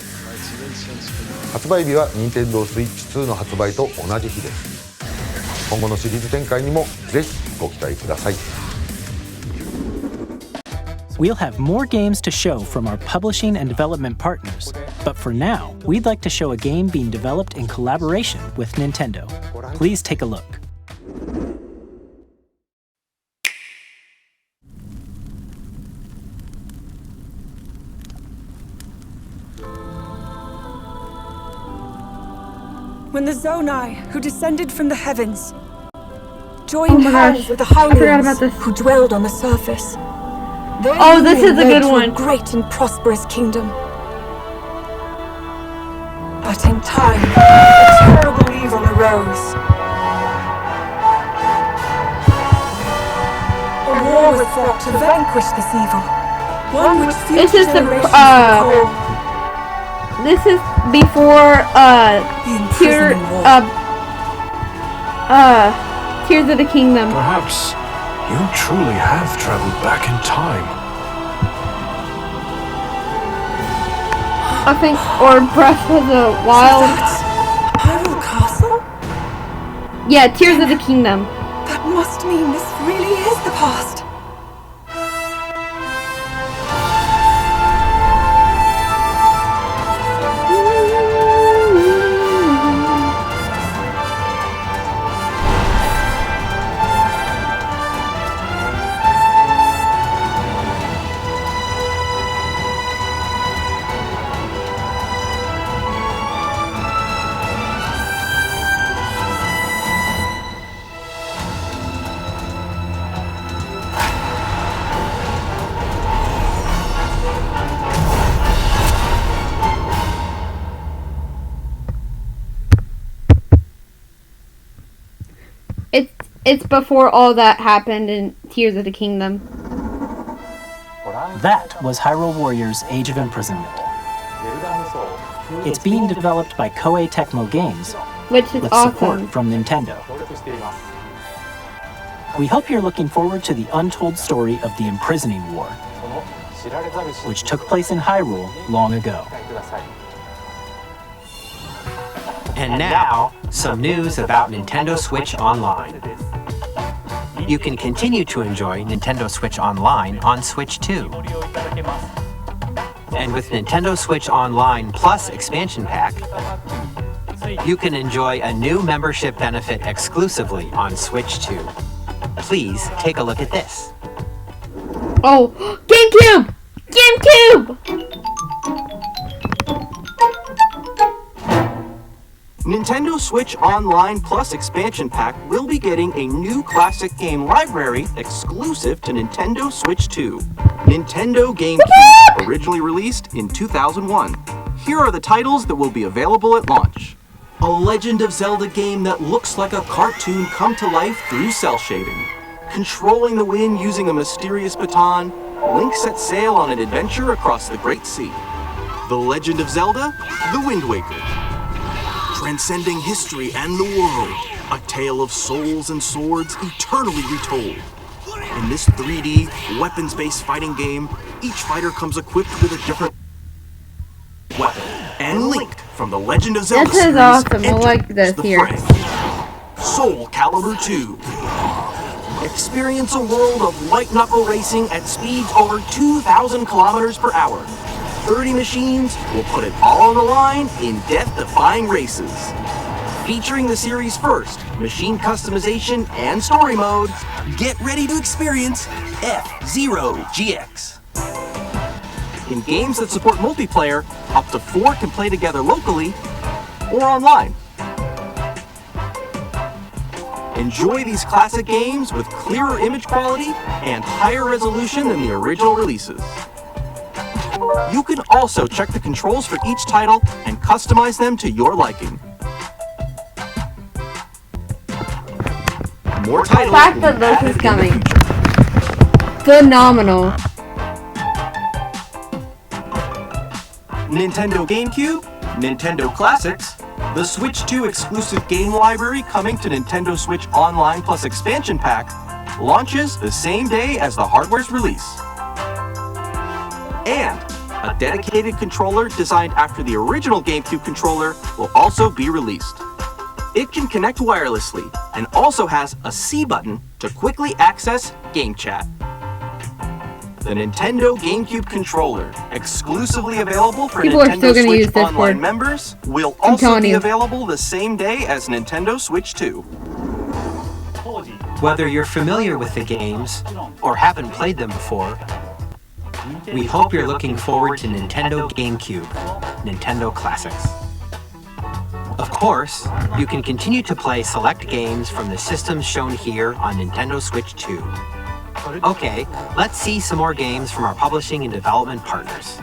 発売日は Nintendo Switch 2の発売と同じ日です。今後のシリーズ展開にもぜひご期待ください。We'll have more games to show from our publishing and development partners, but for now, we'd like to show a game being developed in collaboration with Nintendo. Please take a look. When the Zonai, who descended from the heavens, joined hands with the Hylians, who dwelled on the surface. Oh, this is a good one. A great and prosperous kingdom. But in time, a terrible evil arose. A war was fought to vanquish this evil. One which future generations will recall. This is before Tears of the Kingdom. Perhaps you truly have traveled back in time. I think, or Breath of the Wild. Hyrule Castle? Yeah, Tears of the Kingdom. That must mean this really is the past. It's before all that happened in Tears of the Kingdom. That was Hyrule Warriors Age of Imprisonment. It's being developed by Koei Tecmo Games, which is with awesome. Support from Nintendo. We hope you're looking forward to the untold story of the Imprisoning War, which took place in Hyrule long ago. And now, some news about Nintendo Switch Online. You can continue to enjoy Nintendo Switch Online on Switch 2. And with Nintendo Switch Online Plus Expansion Pack, you can enjoy a new membership benefit exclusively on Switch 2. Please take a look at this. Oh, GameCube! GameCube! Nintendo Switch Online Plus Expansion Pack will be getting a new classic game library exclusive to Nintendo Switch 2. Nintendo GameCube, originally released in 2001. Here are the titles that will be available at launch. A Legend of Zelda game that looks like a cartoon come to life through cel shading. Controlling the wind using a mysterious baton, Link sets sail on an adventure across the Great Sea. The Legend of Zelda, The Wind Waker. Transcending history and the world, a tale of souls and swords eternally retold. In this 3D, weapons-based fighting game, each fighter comes equipped with a different weapon. And Link from the Legend of Zelda series awesome. I like this here. Soul Calibur 2. Experience a world of white-knuckle racing at speeds over 2,000 kilometers per hour. 30 machines will put it all on the line in death-defying races. Featuring the series' first machine customization and story modes, get ready to experience F-Zero GX. In games that support multiplayer, up to 4 can play together locally or online. Enjoy these classic games with clearer image quality and higher resolution than the original releases. You can also check the controls for each title and customize them to your liking. More titles. The fact that this is coming. Phenomenal. Nintendo GameCube, Nintendo Classics, the Switch 2 exclusive game library coming to Nintendo Switch Online Plus Expansion Pack launches the same day as the hardware's release. And a dedicated controller designed after the original GameCube controller will also be released. It can connect wirelessly and also has a C button to quickly access Game Chat. The Nintendo GameCube controller, exclusively available for Nintendo Switch Online members, will also be available the same day as Nintendo Switch 2. Whether you're familiar with the games or haven't played them before, we hope you're looking forward to Nintendo GameCube, Nintendo Classics. Of course, you can continue to play select games from the systems shown here on Nintendo Switch 2. Okay, let's see some more games from our publishing and development partners.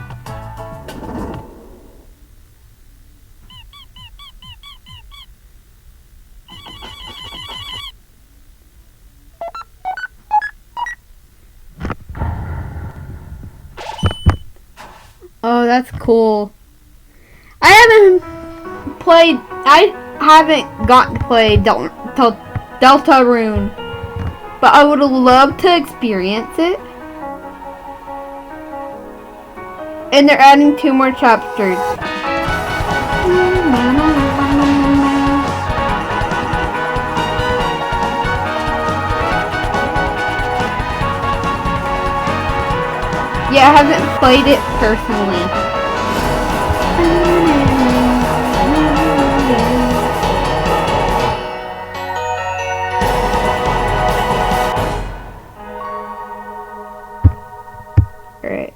Oh, that's cool. I haven't gotten to play Deltarune, but I would love to experience it. And they're adding 2 more chapters. Yeah, I haven't played it personally. Alright.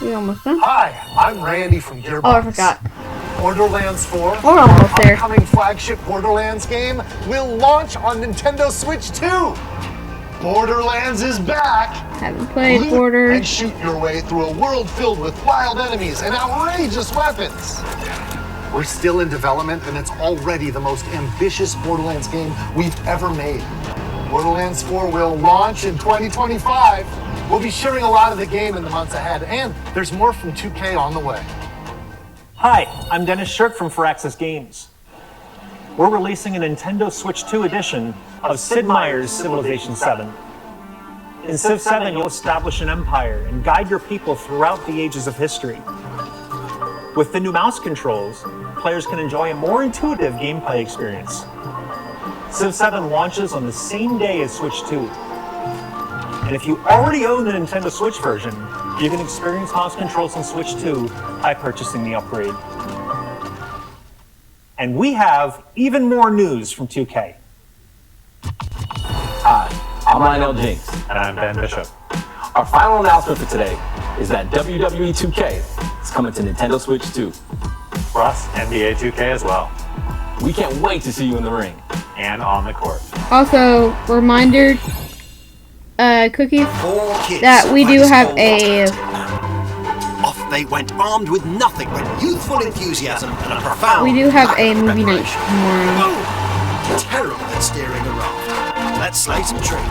We almost done? Hi, I'm Randy from Gearbox. Oh, I forgot. Borderlands 4, We're almost there. our upcoming flagship Borderlands game, will launch on Nintendo Switch 2. Borderlands is back. Haven't played Loot Border. and shoot your way through a world filled with wild enemies and outrageous weapons. We're still in development, and it's already the most ambitious Borderlands game we've ever made. Borderlands 4 will launch in 2025. We'll be sharing a lot of the game in the months ahead, and there's more from 2K on the way. Hi, I'm Dennis Shirk from Firaxis Games. We're releasing a Nintendo Switch 2 edition of Sid Meier's Civilization 7. In Civ 7, you'll establish an empire and guide your people throughout the ages of history. With the new mouse controls, players can enjoy a more intuitive gameplay experience. Civ 7 launches on the same day as Switch 2. And if you already own the Nintendo Switch version, you can experience mouse controls on Switch 2 by purchasing the upgrade. And we have even more news from 2K. Hi, I'm Lionel Jinks. And I'm Ben Bishop. Our final announcement for today is that WWE 2K is coming to Nintendo Switch 2. Plus NBA 2K as well. We can't wait to see you in the ring. And on the court. Also, reminder, Cookies, that we do have a... Off they went armed with nothing but youthful enthusiasm and a profound... We do have a movie night tomorrow. Oh, terrible at steering a raft. Let's slay some trees.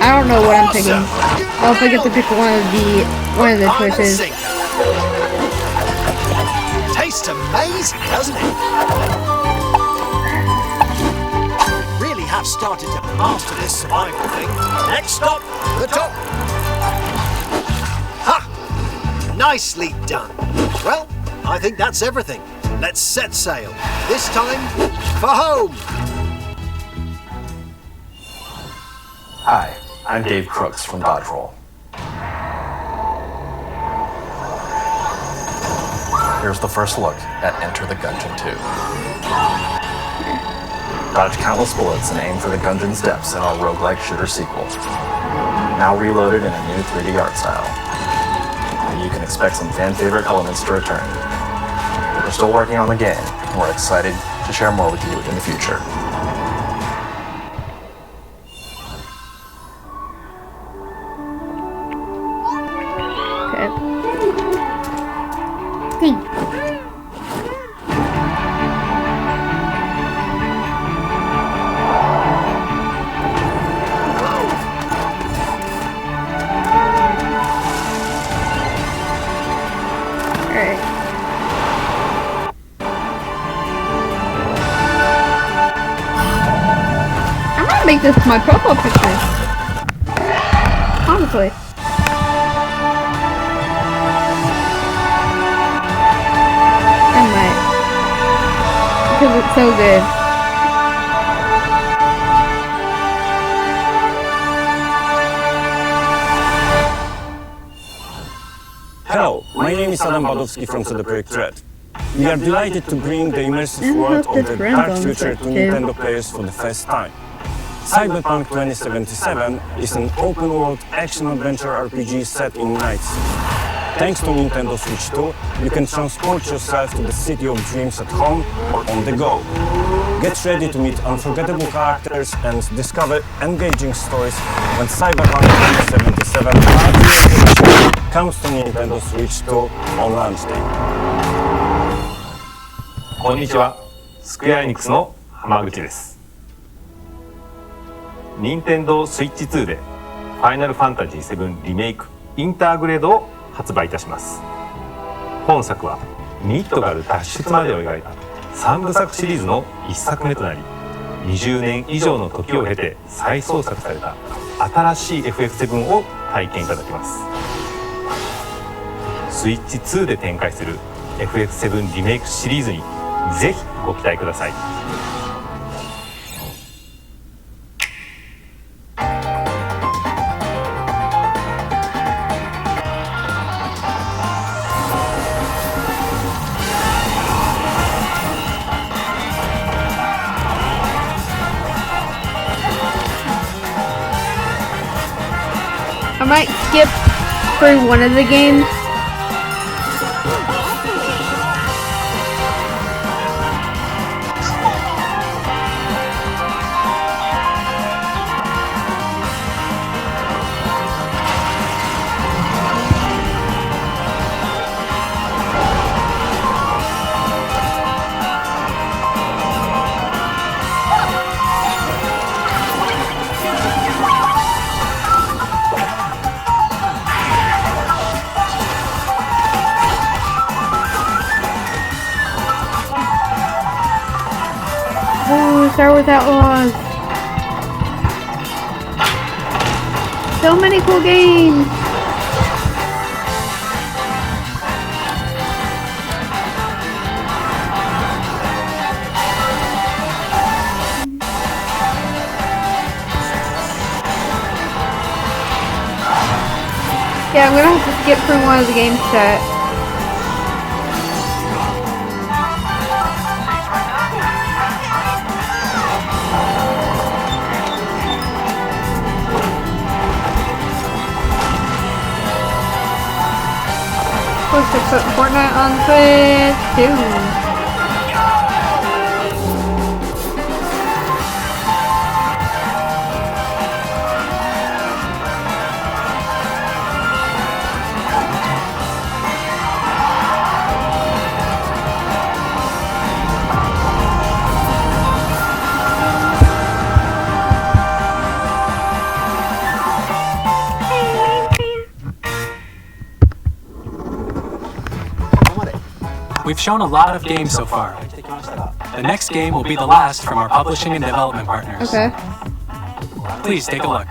I don't know what I'm picking. I'll if I get to pick one of the choices. Tastes amazing, doesn't it? Really have started to master this survival thing. Next stop, the top. Ha! Nicely done. Well, I think that's everything. Let's set sail. This time, for home. Hi, I'm Dave Crooks from Dodge Roll. Here's the first look at Enter the Gungeon 2. Dodge countless bullets and aim for the Gungeon's depths in our roguelike shooter sequel. Now reloaded in a new 3D art style. And you can expect some fan-favorite elements to return. We're still working on the game, and we're excited to share more with you in the future. Make this my profile picture. Honestly. I might. Because it's so good. Hello, my name is Adam Badowski from CD Projekt Red. We are delighted to bring the immersive world of the dark future to Nintendo players for the first time. Cyberpunk 2077 is an open-world action-adventure RPG set in Night City. Thanks to Nintendo Switch 2, you can transport yourself to the city of dreams at home or on the go. Get ready to meet unforgettable characters and discover engaging stories when Cyberpunk 2077 comes to Nintendo Switch 2 on launch day. こんにちは、スクエアエニックスの浜口です。任天堂スイッチ2でファイナルファンタジー7リメイクインターグレードを発売いたします。本作はミッドガル脱出までを描いた3部作シリーズの1作目となり、20年以上の時を経て再創作された新しい FF7 を体験いただきます。スイッチ2で展開する FF7 リメイクシリーズにぜひご期待ください。I might skip through one of the games. Star Wars Outlaws. So many cool games. Yeah, I'm gonna have to skip through one of the games set. Supposed to put Fortnite on Switch too. We've shown a lot of games so far. The next game will be the last from our publishing and development partners. Okay. Please take a look.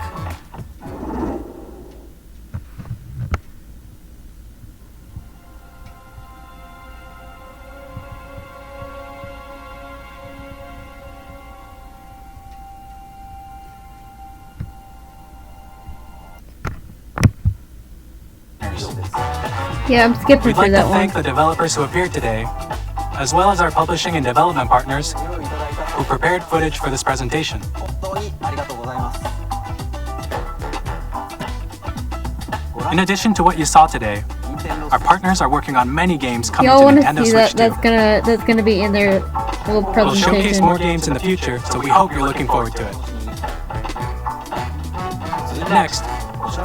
Yeah, I'm skipping We'd through like that to one. thank the developers who appeared today, as well as our publishing and development partners who prepared footage for this presentation. In addition to what you saw today, our partners are working on many games coming Y'all to want to Nintendo see Switch that? 2. That's gonna be in their little We'll presentation. showcase more games in the future, so we hope you're looking forward to it. Next,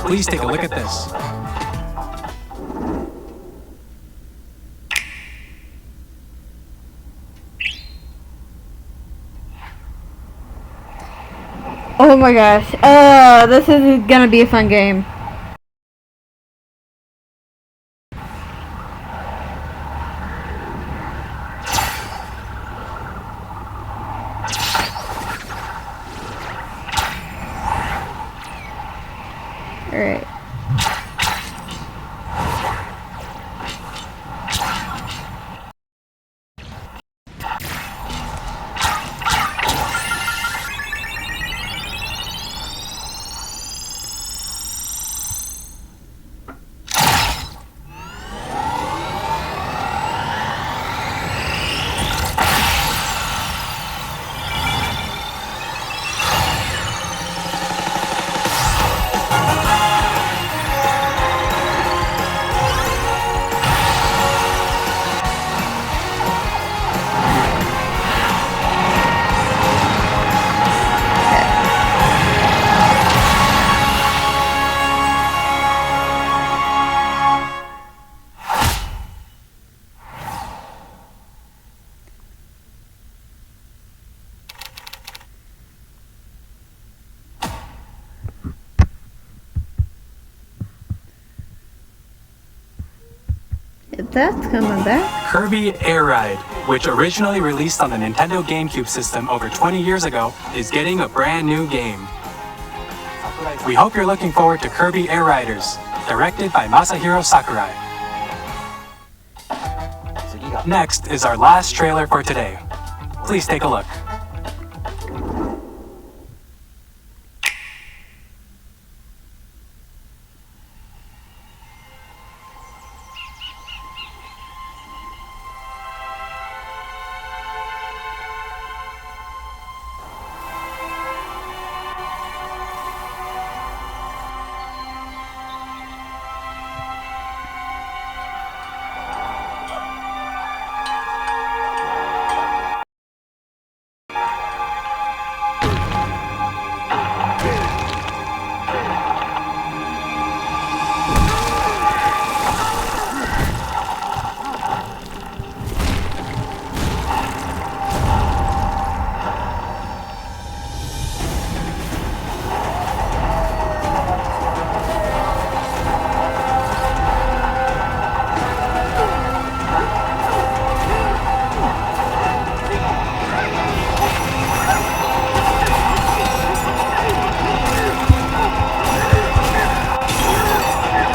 please take a look at this. Oh my gosh. This is gonna be a fun game. Alright. That's coming back. Kirby Air Ride, which originally released on the Nintendo GameCube system over 20 years ago, is getting a brand new game. We hope you're looking forward to Kirby Air Riders, directed by Masahiro Sakurai. Next is our last trailer for today. Please take a look.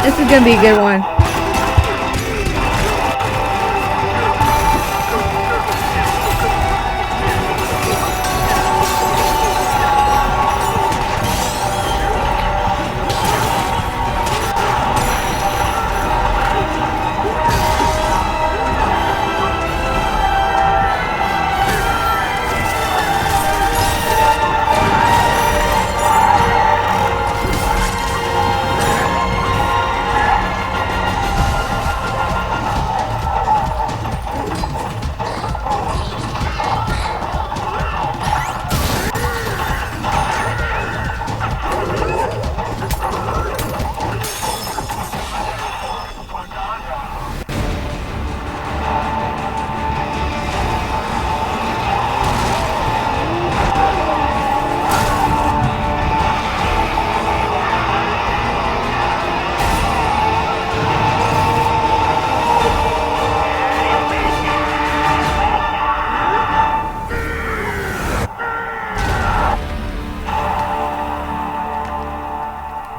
This is gonna be a good one.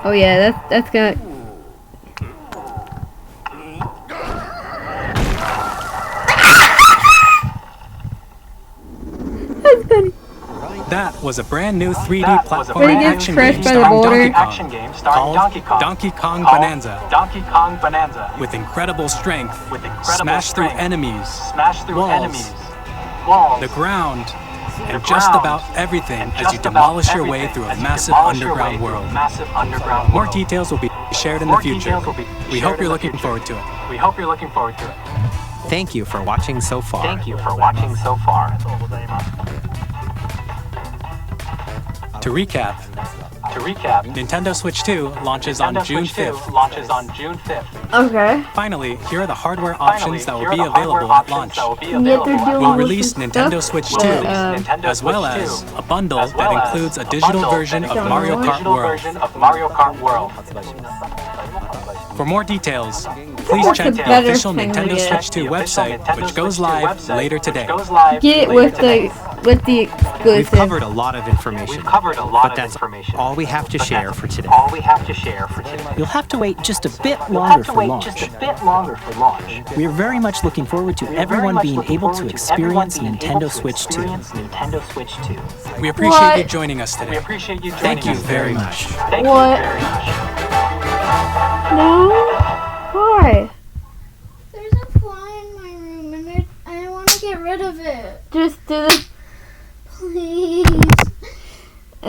Oh yeah, that's gonna. That's funny. That was a brand new 3D platform When he gets action crushed game by the starring boulder. Donkey Kong Bonanza. With incredible strength, smash through enemies, walls, the ground, and just about everything as you demolish your way through a massive underground world. More details will be shared in the future. We hope you're looking forward to it. Thank you for watching so far. To recap, Nintendo Switch 2 launches on June 5th. Okay. Finally, here are the hardware options that will be available at launch. Yet they're doing We'll release some Nintendo stuff Switch 2, that, as well as a bundle that includes a digital version of Mario Kart World. For more details, please What's check the the better official thing to Nintendo get? Switch 2 website, which goes live later today. Get it with the We've exclusive. covered a lot of information, but that's all we have to share for today. You'll have to wait just a bit longer for launch. We are very much looking forward to everyone being able to experience Nintendo Switch 2. We appreciate you joining us today. Thank you very much. What? No? Why? There's a fly in my room and I want to get rid of it. Just do this. Please.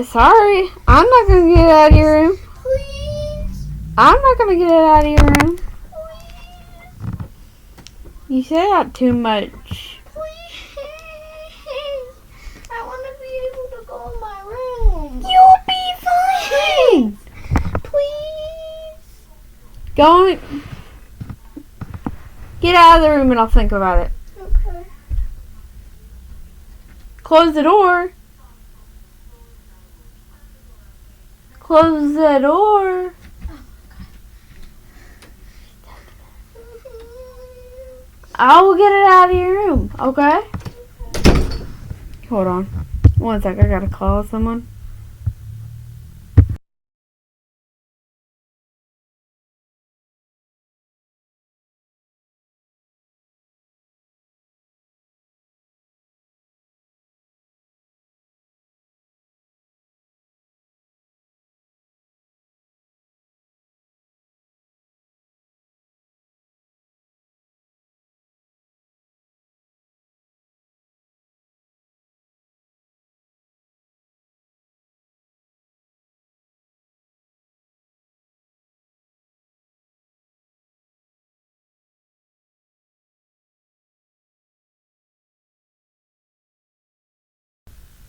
Sorry. I'm not going to get it out of your room. Please. I'm not going to get it out of your room. You say that too much. Please. I want to be able to go in my room. You'll be fine. Please. Go. Get out of the room and I'll think about it. Okay. Close the door. Close the door. I will get it out of your room, okay? Hold on. One sec, I gotta call someone.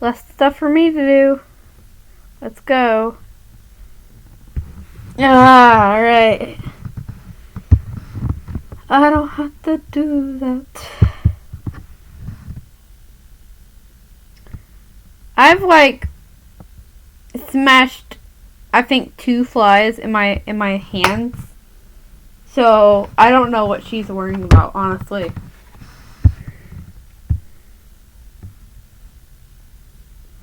Less stuff for me to do. Let's go. Alright. I don't have to do that. I've like smashed I think 2 flies in my hands. So I don't know what she's worrying about, honestly.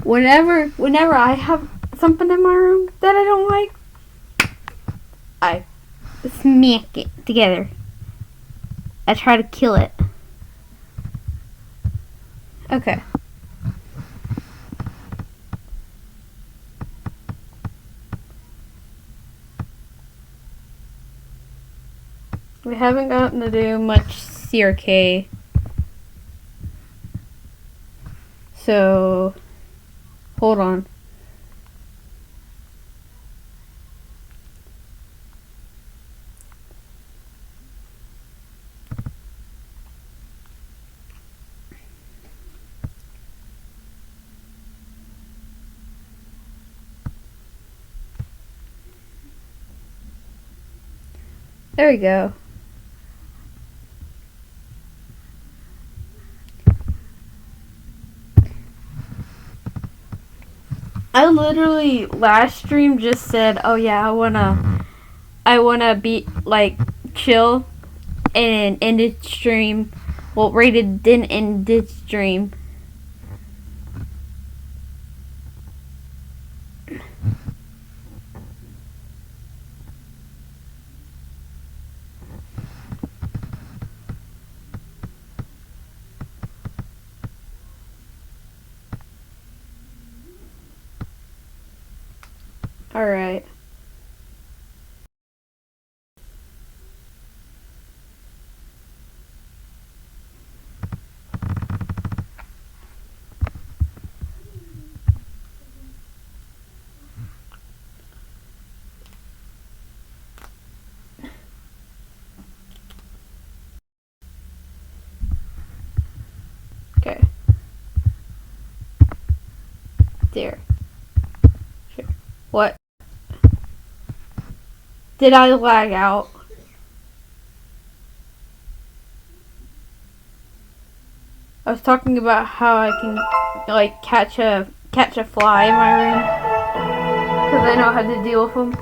Whenever I have something in my room that I don't like, I smack it together. I try to kill it. Okay. We haven't gotten to do much CRK. So, hold on. There we go. I literally last stream just said, "Oh yeah, I wanna be like chill," and ended stream. Well, rated didn't end this stream. Alright. Okay. There. Sure. What? Did I lag out? I was talking about how I can like catch a fly in my room because I know how to deal with them.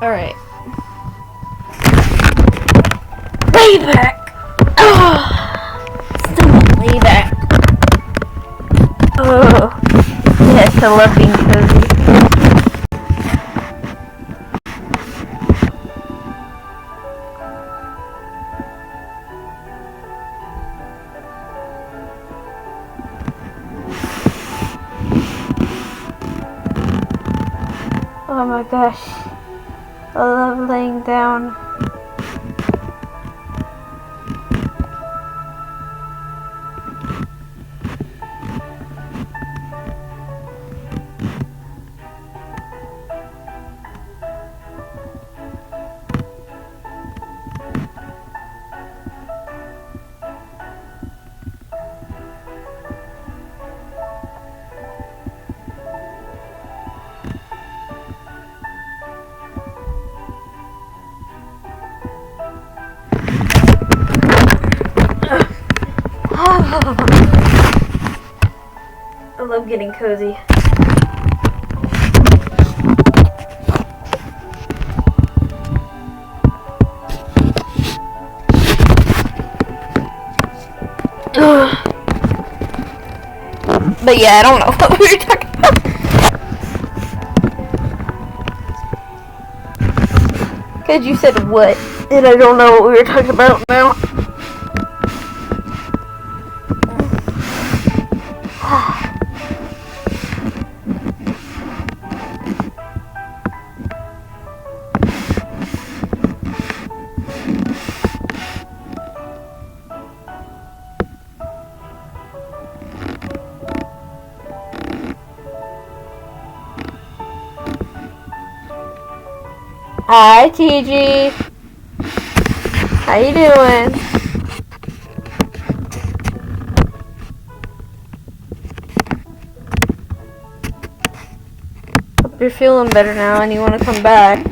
Alright. Layback! Still want layback. Oh. Yes, I love being cozy. Oh my gosh. I love laying down. I love getting cozy. But yeah, I don't know what we were talking about. Cause you said what, and I don't know what we were talking about now. Hi, TG. How you doing? Hope you're feeling better now and you want to come back.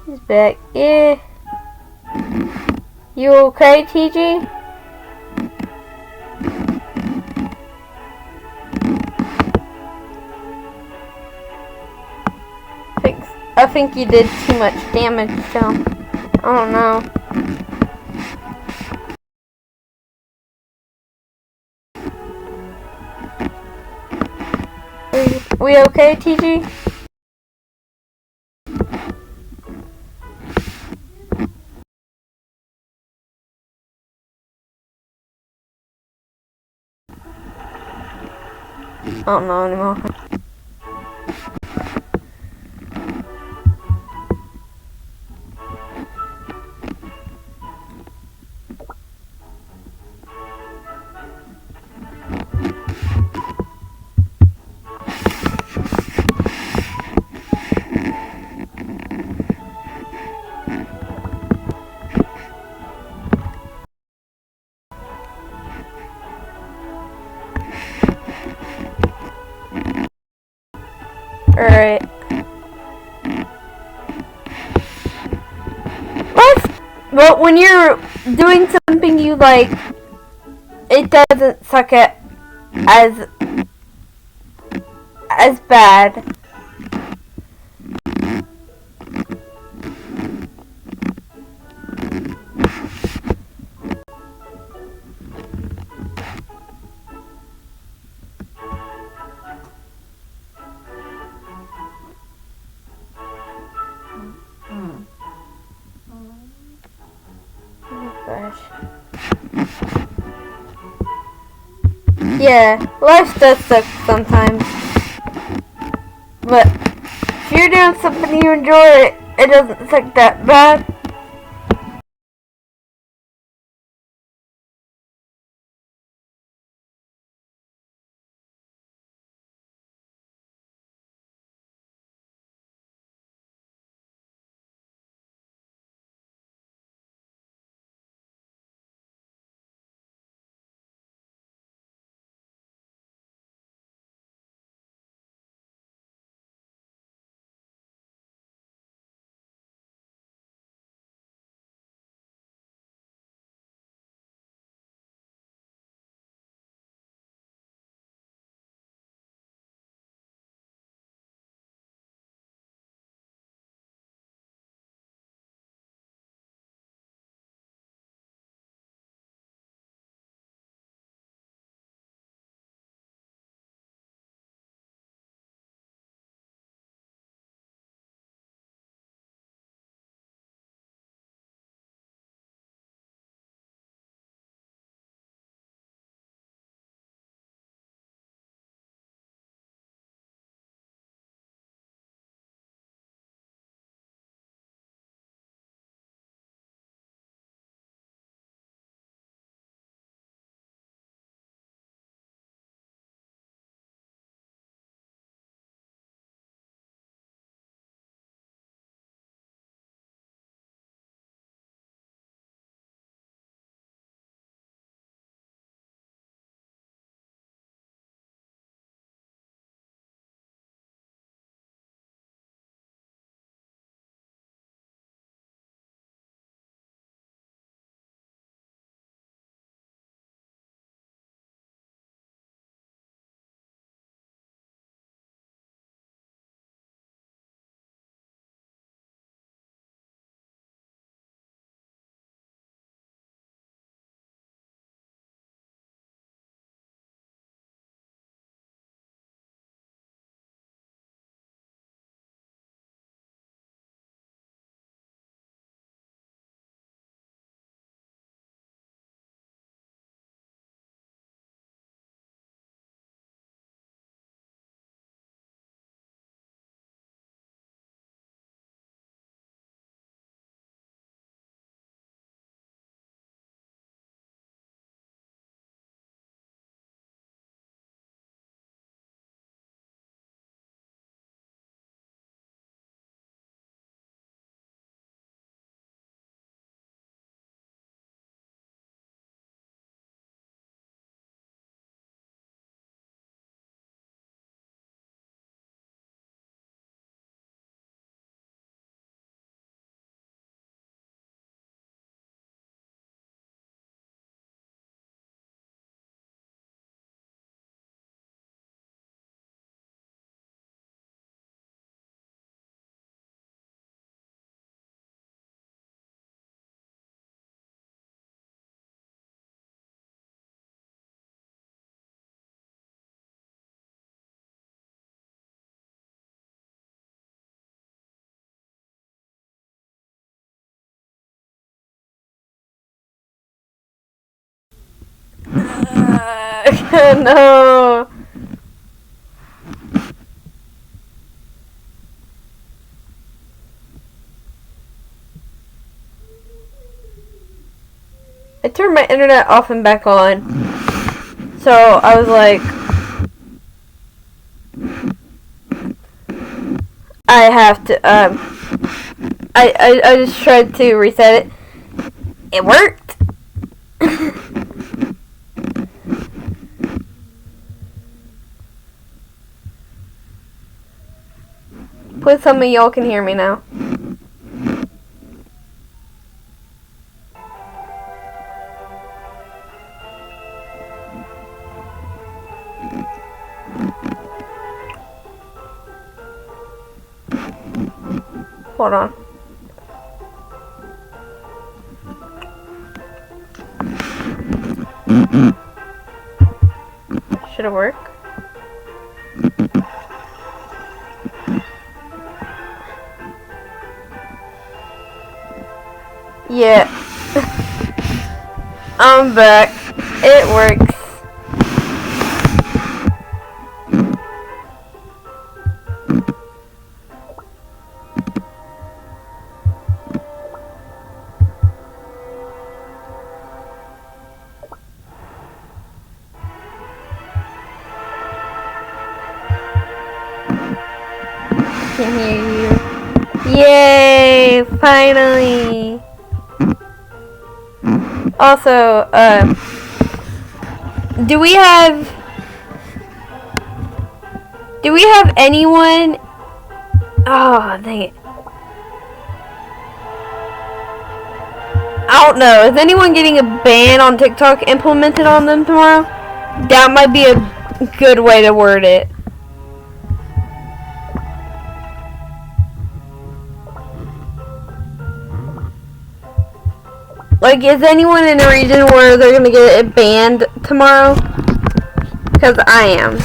He's back. Yeah. You okay, TG? I think you did too much damage to him. I don't know. We okay, TG? I don't know anymore. Alright. But when you're doing something you like, it doesn't suck at as bad. Yeah, life does suck sometimes. But if you're doing something you enjoy, it doesn't suck that bad. No. I turned my internet off and back on. So I was like, I have to, I just tried to reset it. It worked. Please tell me y'all can hear me now. Hold on. Should it work? Yeah. I'm back. It works. Can hear you. Yay! Finally. Also, do we have anyone? Oh, dang it. I don't know. Is anyone getting a ban on TikTok implemented on them tomorrow? That might be a good way to word it. Like, is anyone in a region where they're gonna get it banned tomorrow? Because I am.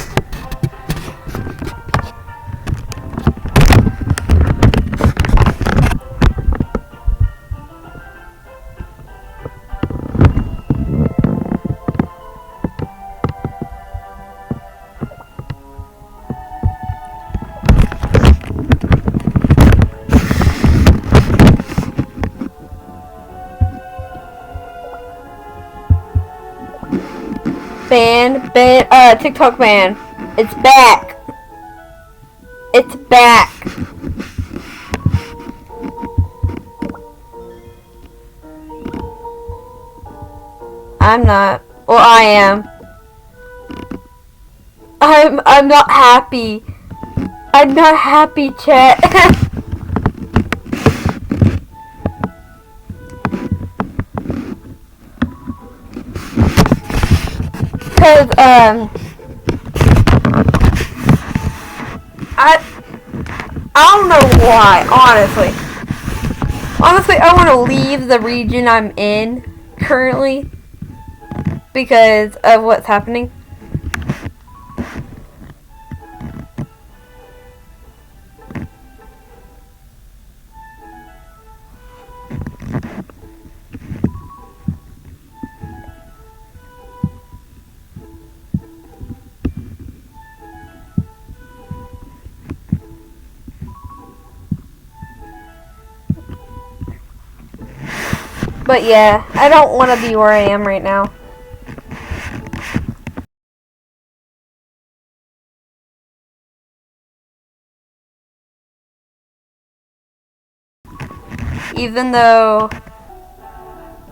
TikTok ban. It's back. It's back. I'm not. Well, I am. I'm not happy. I'm not happy, chat. Cause I don't know why, honestly. Honestly, I want to leave the region I'm in currently because of what's happening. But yeah, I don't want to be where I am right now. Even though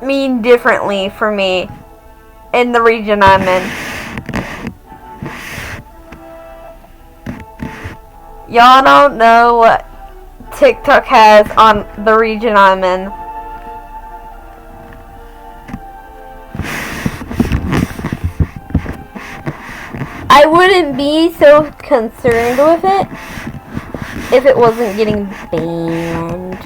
mean differently for me in the region I'm in. Y'all don't know what TikTok has on the region I'm in. I wouldn't be so concerned with it if it wasn't getting banned.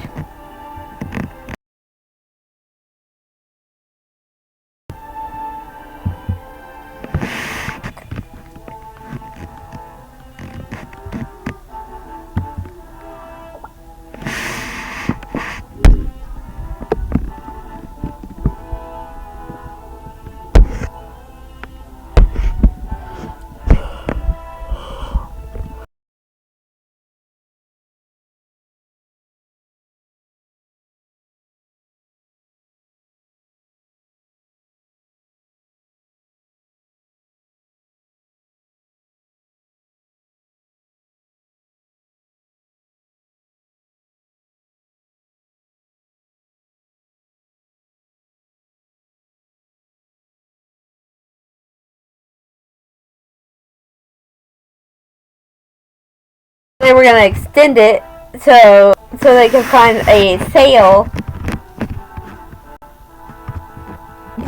They were gonna extend it so they can find a sale.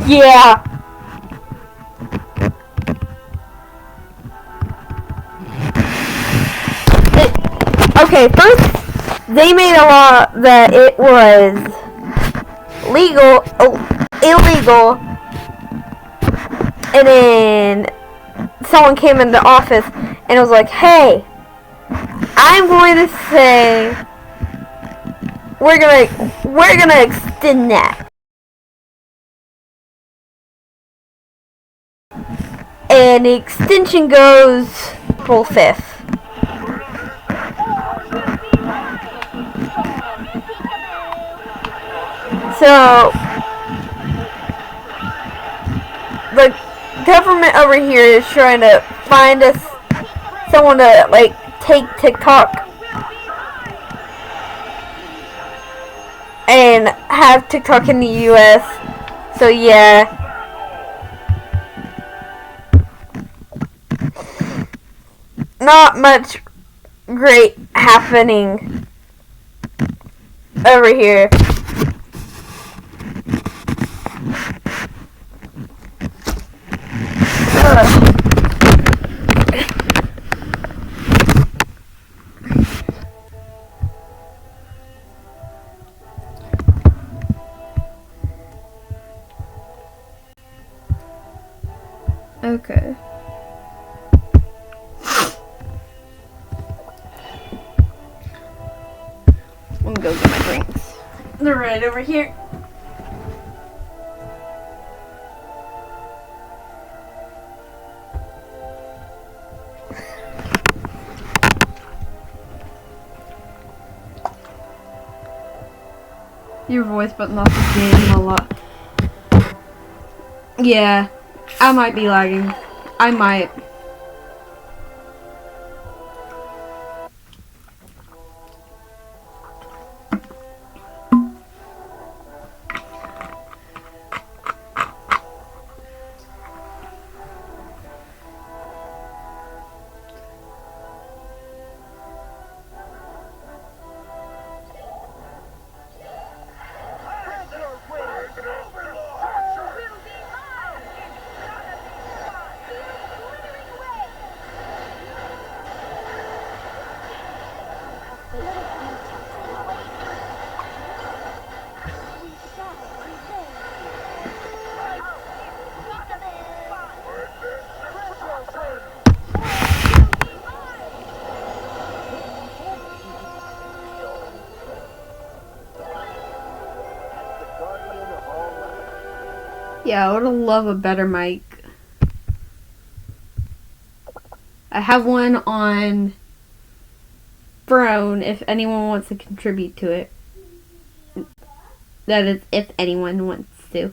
Yeah. Okay, first they made a law that it was illegal, and then someone came in the office and was like, "Hey, I'm going to say we're gonna extend that." And the extension goes April 5th. So, the government over here is trying to find us someone to, like, take TikTok and have TikTok in the US. So, yeah. Not much great happening over here. Okay. I'm gonna go get my drinks. They're right over here. Your voice button off the game a lot. Yeah, I might be lagging. I might. Yeah, I would love a better mic. I have one on Throne if anyone wants to contribute to it. That is, if anyone wants to.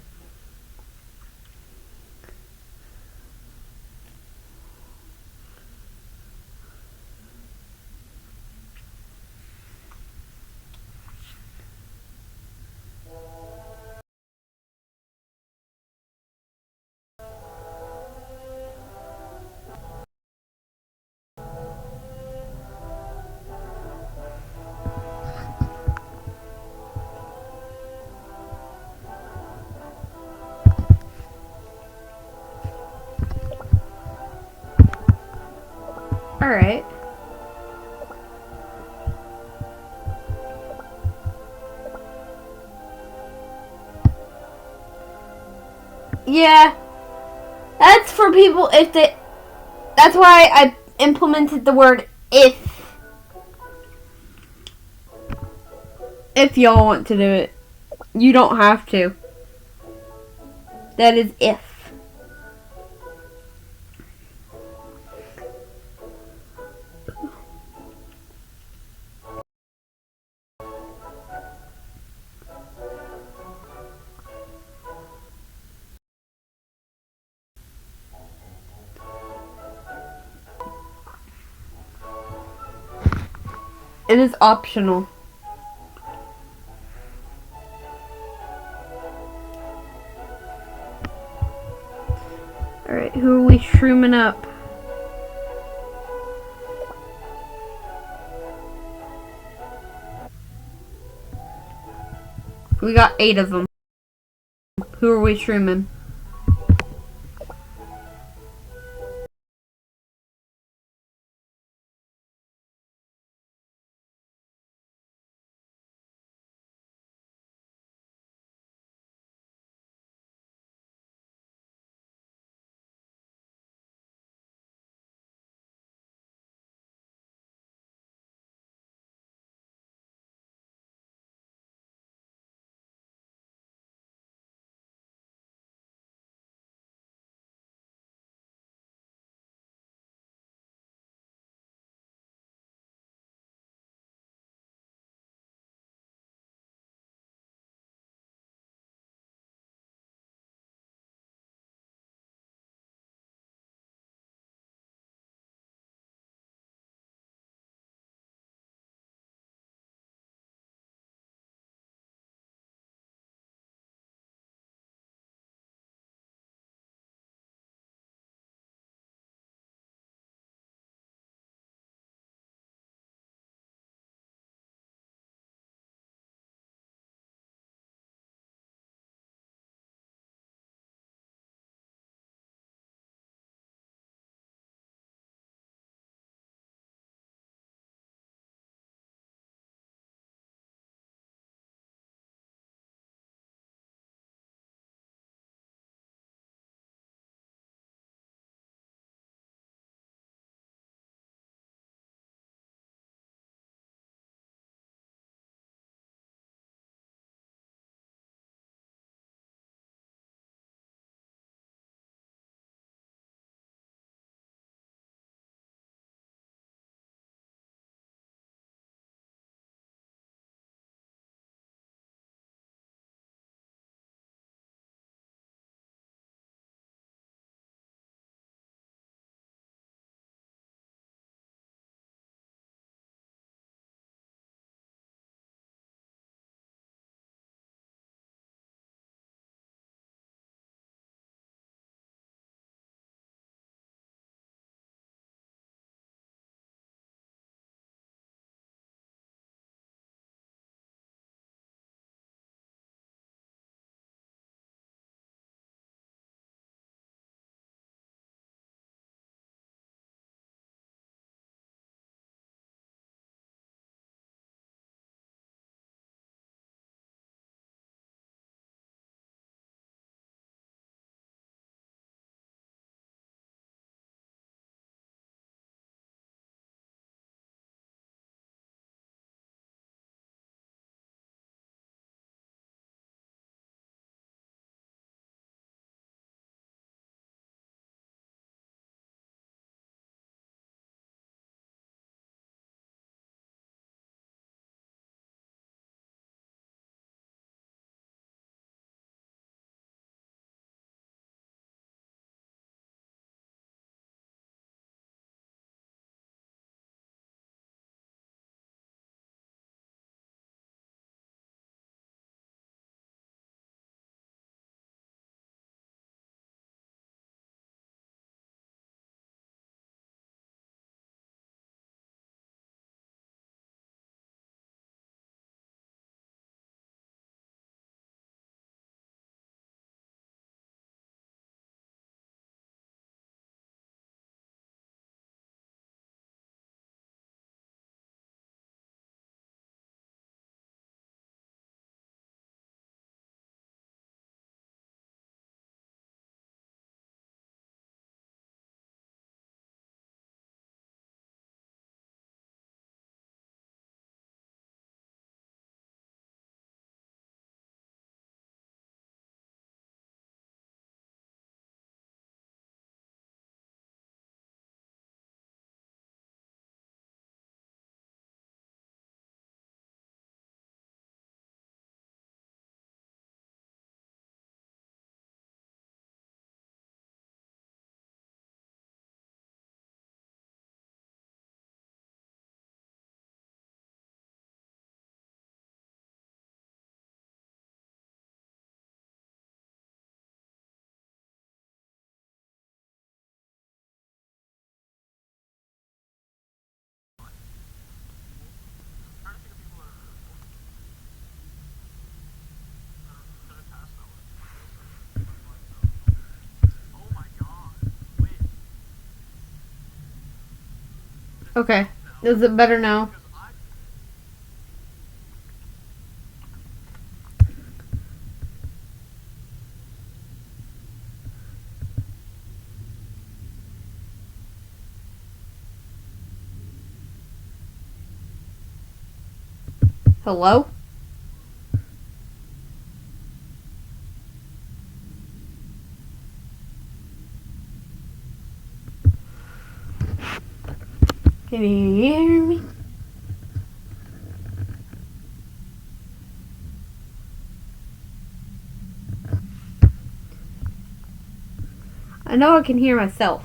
Alright. Yeah. That's for people if they... That's why I implemented the word if. If y'all want to do it. You don't have to. That is if. It is optional. Alright, who are we shrooming up? We got 8 of them. Who are we streaming? Okay. Is it better now? Hello? Can you hear me? I know I can hear myself.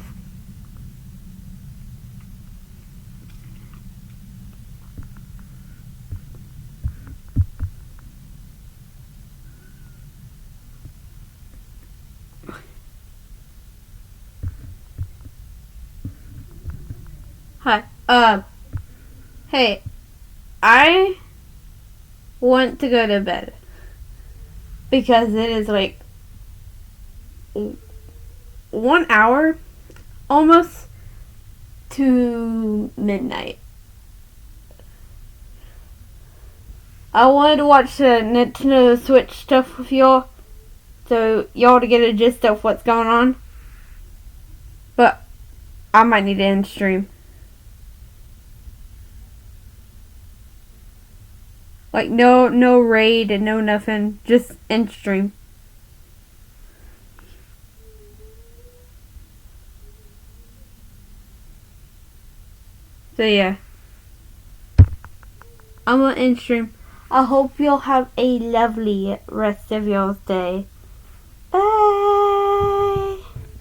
Hi. Hey, I want to go to bed because it is like 1 hour almost to midnight. I wanted to watch the Nintendo Switch stuff with y'all, so y'all to get a gist of what's going on. But I might need to end stream. Like no raid and no nothing, just end stream. So yeah, I'm gonna end stream. I hope you'll have a lovely rest of y'all's day.